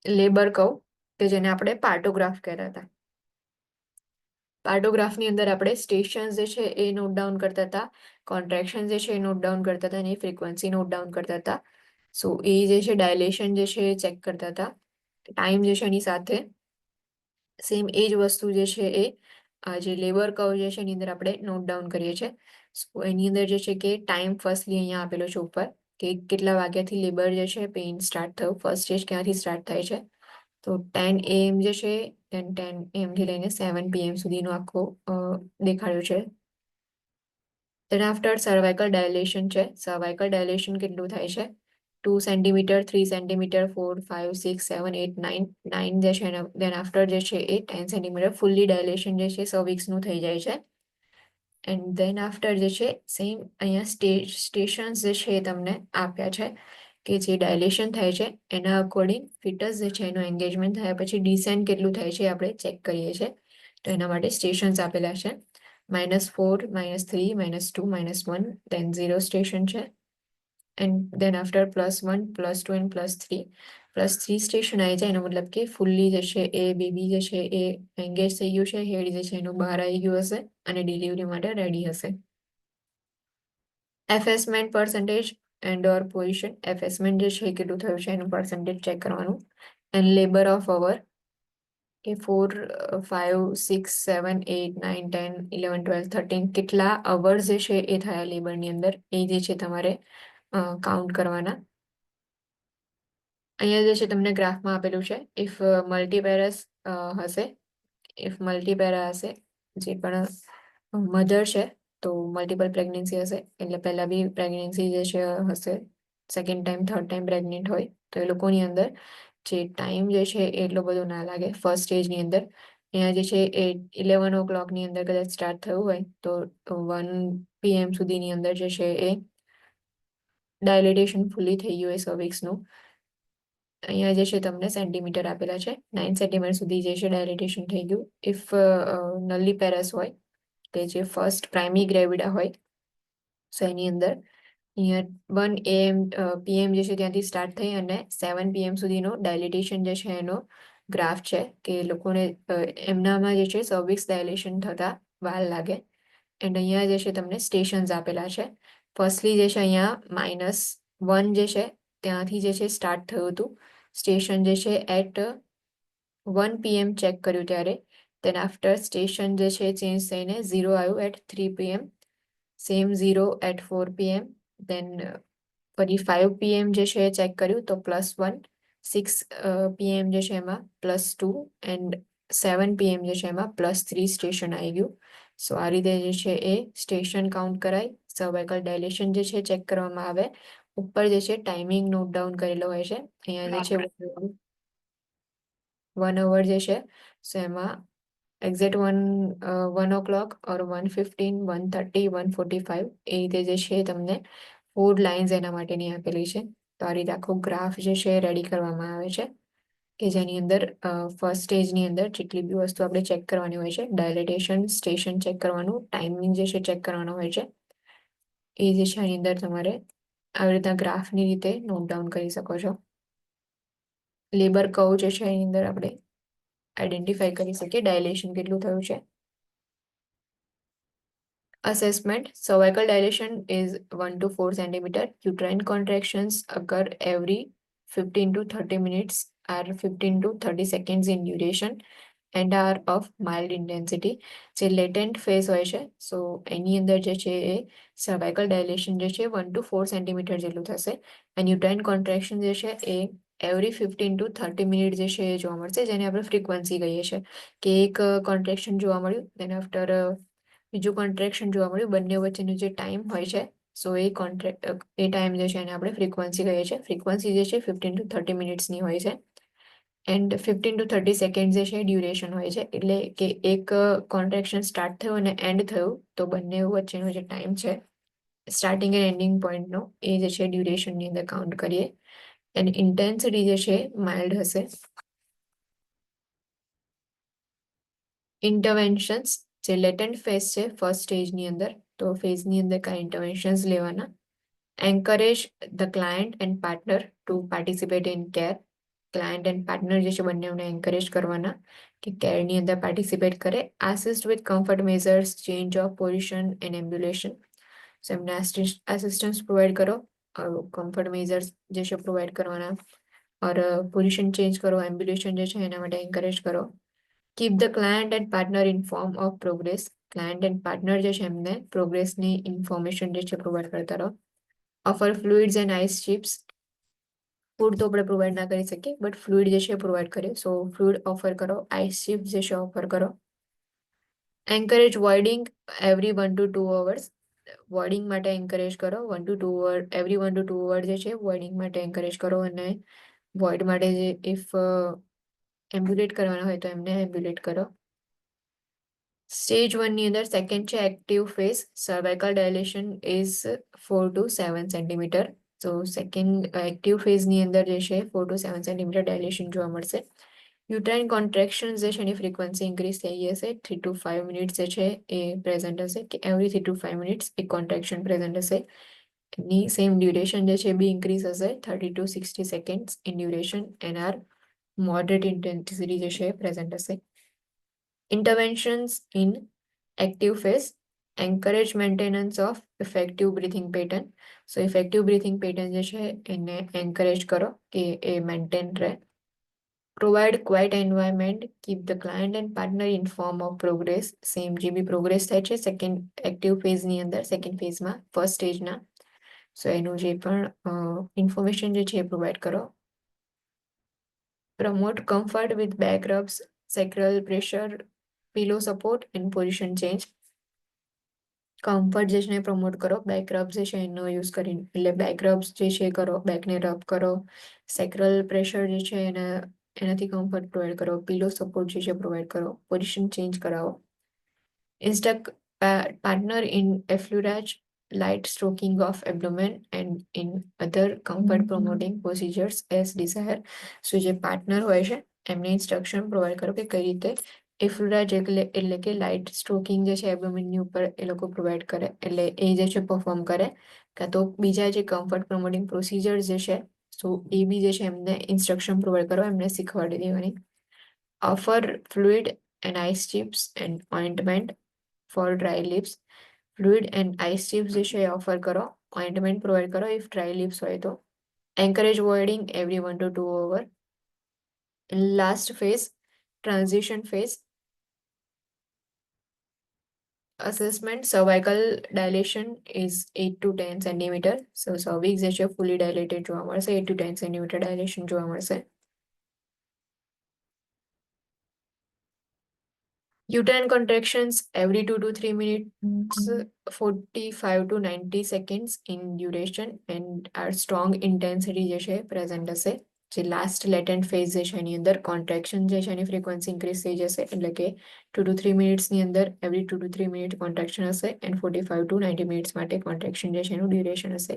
લેબર કર્વ, કે જેને આપણે પાર્ટોગ્રાફ કહેતા હતા. પાર્ટોગ્રાફની અંદર આપણે સ્ટેશન્સ જે છે એ નોટ ડાઉન કરતા હતા, કોન્ટ્રેક્શન જે છે એ નોટ ડાઉન કરતા હતા અને ફ્રીક્વન્સી નોટ ડાઉન કરતા હતા. સો એ જે છે ડાયલેશન જે છે એ ચેક કરતા હતા. ટાઈમ જે છે એની સાથે સેમ એ જ વસ્તુ જે છે એ જે લેબર કર્વ જે છે એની અંદર આપણે નોટ ડાઉન કરીએ છીએ. સો એની અંદર જે છે કે ટાઈમ ફર્સ્ટલી અહીંયા આપેલો છે ઉપર, કે કેટલા વાગ્યાથી લેબર જે છે પેઇન સ્ટાર્ટ થયું, ફર્સ્ટ સ્ટેજ ક્યાંથી સ્ટાર્ટ થાય છે. તો 10 AM જે છે 10 AM થી લઈને 7 PM સુધીનો આખો દેખાડ્યો છે. then after સર્વાઇકલ ડાયલેશન છે, સર્વાઇકલ ડાયલેશન કેટલું થાય છે 2 સેન્ટીમીટર, 3 સેન્ટીમીટર, 4, 5, 6, 7, 8, 9, 9 જે છે દેન આફ્ટર જે છે એ 10 સેન્ટીમીટર ફૂલ્લી ડાયલેશન જે છે સર્વિક્સનું થઈ જાય છે. એન્ડ દેન આફ્ટર જે છે સેમ અહીંયા સ્ટેશન્સ જે છે એ તમને આપ્યા છે કે જે ડાયલેશન થાય છે એના અકોર્ડિંગ ફિટસ જે છે એનું એન્ગેજમેન્ટ થયા પછી ડિસેન્ટ કેટલું થાય છે આપણે ચેક કરીએ છીએ. તો એના માટે સ્ટેશન્સ આપેલા છે -4, -3, -2, -1, then 0 સ્ટેશન છે. And then after +1, +2 and +3 station આવી જાય એનો મતલબ કે ફૂલ્લી જે છે એ બેબી જે છે એ એન્ગેજ થઈ ગયું છે, હેડ જે છે એનું બહાર આવી ગયું હશે અને ડિલિવરી માટે રેડી હશે. એફેસમેન્ટ પર્સન્ટેજ એન્ડ ઓર પોઝિશન. એફેસમેન્ટ જે છે એ કેટલું થયું છે એનું પર્સન્ટેજ ચેક કરવાનું. એન્ડ લેબર ઓફ અવર કે 4, 5, 6, 7, 8, 9, 10, 11, 12, 13 કેટલા અવર્સ જે છે એ થયા લેબરની અંદર એ જે છે તમારે કાઉન્ટ કરવાના. અહીંયા જે છે તમને ગ્રાફમાં આપેલું છે ઇફ મલ્ટીપેરસ હશે, ઇફ મલ્ટીપેરા હશે જે પણ મધર છે તો મલ્ટિપલ પ્રેગ્નન્સી હશે એટલે પહેલા બી પ્રેગ્નન્સી જે છે હશે, second time third time pregnant હોય તો એ લોકોની અંદર જે ટાઈમ જે છે એ એટલો બધો ના લાગે ફર્સ્ટ સ્ટેજની અંદર. અહીંયા જે છે એ 11 o'clockની અંદર કદાચ સ્ટાર્ટ થયું હોય તો 1 PM સુધીની અંદર જે છે એ ડાયલેટેશન ફૂલી થઈ ગયું હોય સર્વિક્સનું. અહીંયા જે છે તમને સેન્ટીમીટર આપેલા છે 9 સેન્ટીમીટર સુધી જે છે ડાયલેટેશન થઈ ગયું. ઇફ નલ્લીપેરસ હોય કે જે ફર્સ્ટ પ્રાઇમરી ગ્રેવિડા હોય સો એની અંદર અહીંયા 1 PM જે છે ત્યાંથી સ્ટાર્ટ થઈ અને 7 PM સુધીનો ડાયલિટેશન જે છે એનો ગ્રાફ છે કે લોકોને એમનામાં જે છે સર્વિક્સ ડાયલેશન થતા વાર લાગે. એન્ડ અહીંયા જે છે તમને સ્ટેશન્સ આપેલા છે. ફર્સ્ટલી જે છે અહીંયા -1 જે છે ત્યાંથી જે છે સ્ટાર્ટ થયું હતું સ્ટેશન જે છે એટ 1 PM ચેક કર્યું ત્યારે. દેન આફ્ટર સ્ટેશન જે છે ચેન્જ થઈને 0 આવ્યું at 3 PM, same 0 at 4 PM, then ફરી 5 PM જે છે ચેક કર્યું તો +1, 6 PM જે છે એમાં +2 એન્ડ 7 PM જે છે એમાં +3 સ્ટેશન આવી ગયું. સો આ રીતે જે છે એ સ્ટેશન કાઉન્ટ કરાય, સર્વાઇકલ ડાયલેશન જે છે ચેક કરવામાં આવે. ઉપર જે છે ટાઈમિંગ નોટ ડાઉન કરેલો હોય છે અહીંયા જે છે 1 અવર જે છે સો એમાં એક્ઝેક્ટ 1 o'clock ઓર 1:15, 1:30, 1:45 એ રીતે જે છે તમને 4 લાઇન્સ એના માટેની આપેલી છે. તો આ રીતે આખો ગ્રાફ જે છે રેડી કરવામાં આવે છે કે જેની અંદર ફર્સ્ટ સ્ટેજની અંદર જેટલી બી વસ્તુ આપણે ચેક કરવાની હોય છે, ડાયલેટેશન સ્ટેશન ચેક કરવાનું, ટાઈમિંગ જે છે ચેક કરવાનો હોય છે, એ જે છે આની અંદર તમારે આવી રીતના ગ્રાફની રીતે નોટ ડાઉન કરી શકો છો. લેબર કર્વ જે છે એની અંદર આપણે આઈડેન્ટિફાઈ કરી શકીએ ડાયલેશન કેટલું થયું છે. Assessment. Cervical dilation is 1 to 4 centimeter. Uterine contractions occur every 15 to 30 minutes, are 15 to 30 seconds in duration and are of mild intensity. જે latent phase હોય છે સો એની અંદર જે છે એ cervical dilation જે છે 1 to 4 સેન્ટીમીટર જેટલું થશે અને uterine contraction જે છે એ એવરી 15 to 30 મિનિટ જે છે એ જોવા મળશે જેને આપણે ફ્રીક્વન્સી કહીએ છીએ કે એક કોન્ટ્રેક્શન જોવા મળ્યું દેન આફ્ટર બીજું કોન્ટ્રેક્શન જોવા મળ્યું, બંને વચ્ચેનો જે ટાઈમ હોય છે સો એ ટાઈમ જે છે એને આપણે ફ્રીક્વન્સી કહીએ છીએ. ફ્રીક્વન્સી જે છે 15 to 30 મિનિટ્સની હોય છે એન્ડ 15 to 30 સેકન્ડ જે છે ડ્યુરેશન હોય છે એટલે કે એક કોન્ટ્રેક્શન સ્ટાર્ટ થયું અને એન્ડ થયું તો બંને વચ્ચેનો જે ટાઈમ છે સ્ટાર્ટિંગ એન્ડ એન્ડિંગ પોઈન્ટનો એ જે છે ડ્યુરેશનની અંદર કાઉન્ટ કરીએ. એન્ડ ઇન્ટેન્સિટી જે છે માઇલ્ડ હશે. ઇન્ટરવેન્શન્સ જે લેટન્ટ ફેઝ છે ફર્સ્ટ સ્ટેજની અંદર તો ફેઝની અંદર કાંઈ ઇન્ટરવેન્શન્સ લેવાના. Encourage the client and partner to participate in care. Client and partner જે છે બંનેને એન્કરેજ કરવાના કે કેરની અંદર પાર્ટિસિપેટ કરે. Assist with comfort measures, change of position and ambulation. So એમને આસિસ્ટન્સ પ્રોવાઈડ કરો, કમ્ફર્ટ મેઝર્સ જે છે પ્રોવાઈડ કરવાના ઓર પોઝિશન ચેન્જ કરો, એમ્બ્યુલેશન જે છે એના માટે એન્કરેજ કરો. Keep the client and partner inform of progress. Client and partner જે છે એમને પ્રોગ્રેસની ઇન્ફોર્મેશન જે છે પ્રોવાઈડ કરતા રહો. Offer fluids and ice chips. Food તો આપણે પ્રોવાઈડ ના કરી શકીએ બટ ફ્લુઇડ જે છે પ્રોવાઈડ કરીએ સો ફ્લુઇડ ઓફર કરો, આઈસ ચિપ્સ જે છે ઓફર કરો. Encourage voiding every 1 to 2 hours. Voiding માટે એન્કરેજ કરો. 1 to 2 word, every 1 to 2 word જે છે વોર્ડિંગ માટે એન્કરેજ કરો, અને વોઇડ માટે જે ઇફ એમ્બ્યુલેટ કરવાના હોય તો એમને એમ્બ્યુલેટ કરો. સ્ટેજ 1 ની અંદર સેકન્ડ છે active phase. Cervical dilation is 4 to 7 centimetre. તો સેકન્ડ એક્ટિવ ફેઝની અંદર જે છે 4 to 7 સેન્ટીમીટર ડાયલેશન જોવા મળશે. યુટ્રાઇન કોન્ટ્રેક્શન જે છે એની ફ્રીક્વન્સી ઇન્ક્રીઝ થઈ હશે. 3 to 5 મિનિટ્સ જે છે એ પ્રેઝન્ટ હશે, કે એવરી 3 to 5 મિનિટ્સ એક કોન્ટ્રેક્શન પ્રેઝન્ટ હશે. એની સેમ ડ્યુરેશન જે છે બી ઇન્ક્રીઝ હશે, 30 to 60 seconds in duration, and are moderate intensity જે છે પ્રેઝન્ટ હશે. Interventions in active phase. Encourage maintenance of effective breathing pattern. So effective breathing pattern જે છે એને એન્કરેજ કરો કે એ મેન્ટેન રહે. Provide quiet environment, keep the client and partner informed of progress. Same જે બી પ્રોગ્રેસ થાય છે સેકન્ડ એક્ટિવ ફેઝની અંદર, સેકન્ડ ફેઝમાં ફર્સ્ટ સ્ટેજના, સો એનું જે પણ ઇન્ફોર્મેશન જે છે એ પ્રોવાઈડ કરો. Promote comfort with back rubs, sacral pressure, pillow support and position change. Comfort જે છે પ્રમોટ કરો, બેક રબ્સ જે છે એનો યુઝ કરીને, એટલે બેક રબ્સ જે છે કરો, બેકને રબ કરો. સેક્રલ પ્રેશર જે છે એનાથી કમ્ફર્ટ પ્રોવાઈડ કરો. પિલો સપોર્ટ જે છે પ્રોવાઈડ કરો. પોઝિશન ચેન્જ કરાવો. Instruct partner in effleurage, light stroking of abdomen and in other comfort promoting procedures as desire. સો જે પાર્ટનર હોય છે એમને ઇન્સ્ટ્રક્શન પ્રોવાઈડ કરો કે કઈ રીતે એફ્લુરાજ એટલે કે લાઇટ સ્ટ્રોકિંગ જે છે એબડોમિનની ઉપર એ લોકો પ્રોવાઈડ કરે, એટલે એ જે છે પરફોર્મ કરે, કાં તો બીજા જે કમ્ફર્ટ પ્રમોટિંગ પ્રોસિજર્સ જે છે સો એ બી જે છે એમને ઇન્સ્ટ્રક્શન પ્રોવાઈડ કરો, એમને શીખવાડી દેવાની. Offer fluid and ice chips and ointment for dry lips. Fluid and ice chips જે છે ઓફર કરો, ઓઇન્ટમેન્ટ પ્રોવાઈડ કરો ઇફ ડ્રાય લિપ્સ હોય તો. Encourage voiding every 1 to 2 hour. Last phase transition phase. Assessment cervical dilation is 8 to 10 centimetre. So cervix જે છે ફુલી ડાયલેટેડ જોવા મળશે, 8 to 10 સેન્ટીમીટર ડાયલેશન જોવા મળશે. Uterine contractions every 2 to 3 minutes, 45 to 90 seconds in duration, and our strong intensity જે છે present હશે. જે લાસ્ટ લેટેન્ટ ફેઝ જે છે એની અંદર કોન્ટ્રેક્શન જે છે એની ફ્રીક્વન્સી ઇન્ક્રીઝ થઈ જશે, એટલે કે 2 to 3 મિનિટ્સની અંદર એવરી 2 to 3 મિનિટ કોન્ટ્રેક્શન હશે, એન્ડ 45 to 90 મિનિટ્સ માટે કોન્ટ્રેક્શન જે છે એનું ડ્યુરેશન હશે.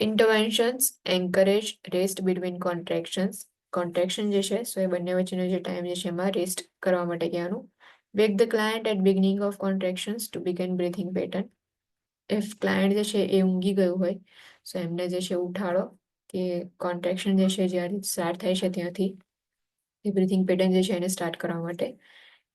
ઇન્ટરવેન્શન્સ એન્કરેજ રેસ્ટ બિટવીન કોન્ટ્રેક્શન્સ. કોન્ટ્રેક્શન જે છે સો એ બંને વચ્ચેનો જે ટાઈમ જે છે એમાં રેસ્ટ કરવા માટે કહેવાનું. Wake the client at beginning of contractions to begin breathing pattern. If client જે છે એ ઊંઘી ગયું હોય સો એમને જે છે ઉઠાડો, કે કોન્ટ્રેક્શન જે છે જ્યારે સ્ટાર્ટ થાય છે ત્યાંથી એ બ્રીથિંગ પેટર્ન જે છે એને સ્ટાર્ટ કરવા માટે.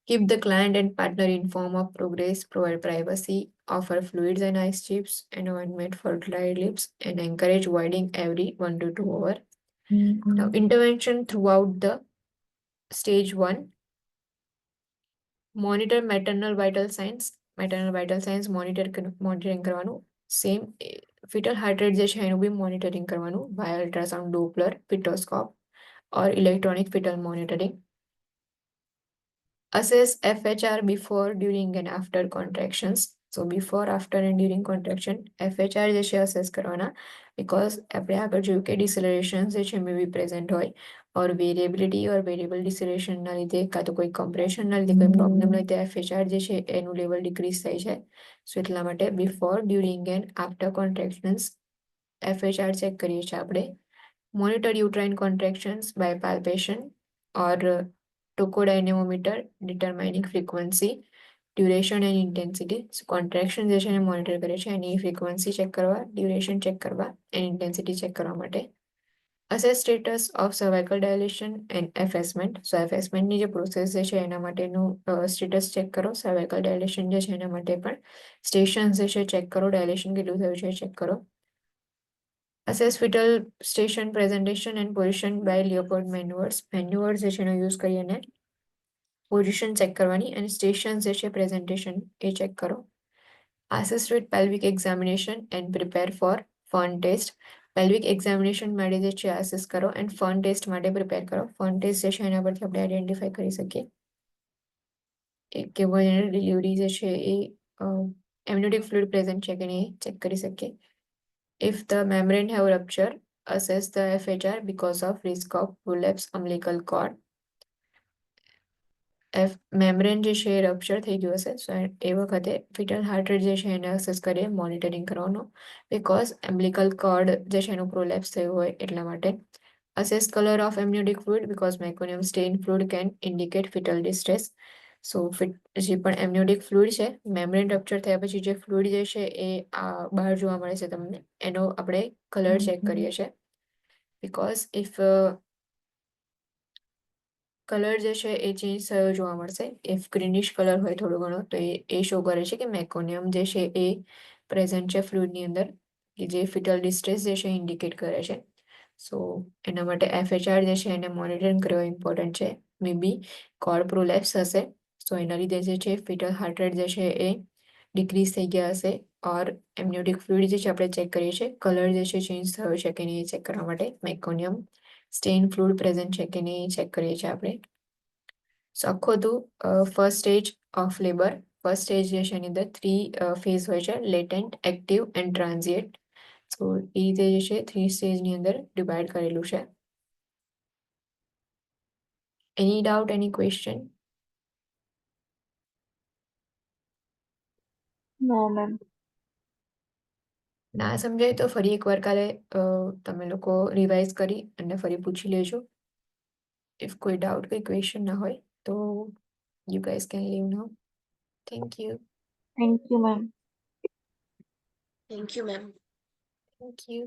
Keep the client and partner informed of progress, provide privacy, offer fluids and ice chips, and ointment for dry lips, and encourage voiding every 1 to 2 hour. Now, intervention throughout the stage 1. Monitor maternal vital signs. Maternal vital signs monitoring કરવાનું. Same fetal heart rate જે છે એનું બી monitoring કરવાનું via ultrasound Doppler, fetoscope or electronic fetal monitoring. Assess FHR before, during and after contractions. So before, after and during contraction FHR જે છે assess કરવાના, because આપણે આગળ જોયું કે ડિસેલરેશન જે છે મે બી પ્રેઝન્ટ હોય, ઓર વેરિએબિલિટી ઓર વેરિયેબલ ડિસેલરેશનના લીધે કાં તો કોઈ કમ્પ્રેશનના લીધે કોઈ પ્રોબ્લેમના લીધે FHR જે છે એનું લેવલ ડિક્રીઝ થાય છે. સો એટલા માટે before, during and after contractions FHR check કરીએ છીએ આપણે. Monitor uterine contractions by palpation or tocodynamometer determining frequency, duration and intensity. Contraction જે છે એને મોનિટર કરે છે, એની ફ્રીક્વન્સી ચેક કરવા, ડ્યુરેશન ચેક કરવા, એન્ડ ઇન્ટેન્સિટી ચેક કરવા માટે. Assess status of cervical dilation and effacement. So એફેસમેન્ટની જે પ્રોસેસ જે છે એના માટેનું સ્ટેટસ ચેક કરો. સર્વાઇકલ ડાયલેશન જે છે એના માટે પણ સ્ટેશન્સ જે છે ચેક કરો, ડાયલેશન કેટલું થયું છે ચેક કરો. Assess fetal station presentation and position by Leopold maneuvers. Maneuvers જે છે એનો યુઝ કરી અને પોઝિશન ચેક કરવાની, અને સ્ટેશન જે છે પ્રેઝન્ટેશન એ ચેક કરો. Assist with pelvic examination and prepare for fern test. Pelvic examination માટે જે છે અસેસ કરો, એન્ડ ફન ટેસ્ટ માટે પ્રિપેર કરો. ફન ટેસ્ટ જે છે એના પરથી આપણે આઈડેન્ટિફાઈ કરી શકીએ કે વજન ડિલિવરી જે છે એ એમનિયોટિક ફ્લુઇડ પ્રેઝન્ટ છે કે નહીં ચેક કરી શકીએ. If the membrane have rupture, assess the FHR because of risk of prolapse umbilical cord. Membrane જે છે એ રપ્ચર થઈ ગયું હશે, સો એ વખતે ફિટલ હાર્ટ રેટ જે છે એને અસેસ કરીએ, મોનિટરિંગ કરવાનું, બિકોઝ એમ્બ્લિકલ કોર્ડ જે છે એનું પ્રોલેપ્સ થયું હોય એટલા માટે. Assess colour of amniotic fluid because meconium stain fluid can indicate fetal distress. So જે પણ એમનિયોટિક ફ્લુઇડ છે, મેમ્બ્રેન રપ્ચર થયા પછી જે ફ્લુઇડ જે છે એ બહાર જોવા મળે છે તમને, એનો આપણે કલર ચેક કરીએ છીએ. બિકોઝ ઇફ કલર જે છે એ ચેન્જ થયો જોવા મળશે, ઇફ ગ્રીનિશ કલર હોય થોડો ઘણો, તો એ શો કરે છે કે મેકોનિયમ જે છે એ પ્રેઝન્ટ છે ફ્લુઇડની અંદર, કે જે ફિટલ ડિસ્ટ્રેસ જે છે ઇન્ડિકેટ કરે છે. સો એના માટે FHR જે છે એને મોનિટરિંગ કરવો ઇમ્પોર્ટન્ટ છે. મે બી કોર્ડ પ્રોલેપ્સ હશે, સો એના લીધે જે છે ફિટલ હાર્ટ રેટ જે છે એ ડિક્રીઝ થઈ ગયા હશે. ઓર એમનિયોટિક ફ્લુઇડ જે છે આપણે ચેક કરીએ છીએ, કલર જે છે ચેન્જ થયો છે કે નહીં ચેક કરવા માટે મેકોનિયમ સ્ટેઇન ફ્લુઇડ પ્રેઝન્ટ છે કે નહીં ચેક કરીએ છીએ આપણે. સો આખું હતું first stage of labour. First stage જે છે એની અંદર 3 ફેઝ હોય છે, લેટેન્ટ, એક્ટિવ એન્ડ ટ્રાન્ઝિએન્ટ. સો એ રીતે જે છે 3 સ્ટેજની અંદર ડિવાઈડ કરેલું છે. Any doubt, any question? No ma'am. ના સમજાય તો ફરી એકવાર કાલે તમે લોકો રિવાઇઝ કરી અને ફરી પૂછી લેજો. ઇફ કોઈ ડાઉટ, કોઈ ક્વેશ્ચન ના હોય તો you guys can live now. Thank you. Thank you ma'am. Thank you, ma'am. Thank you.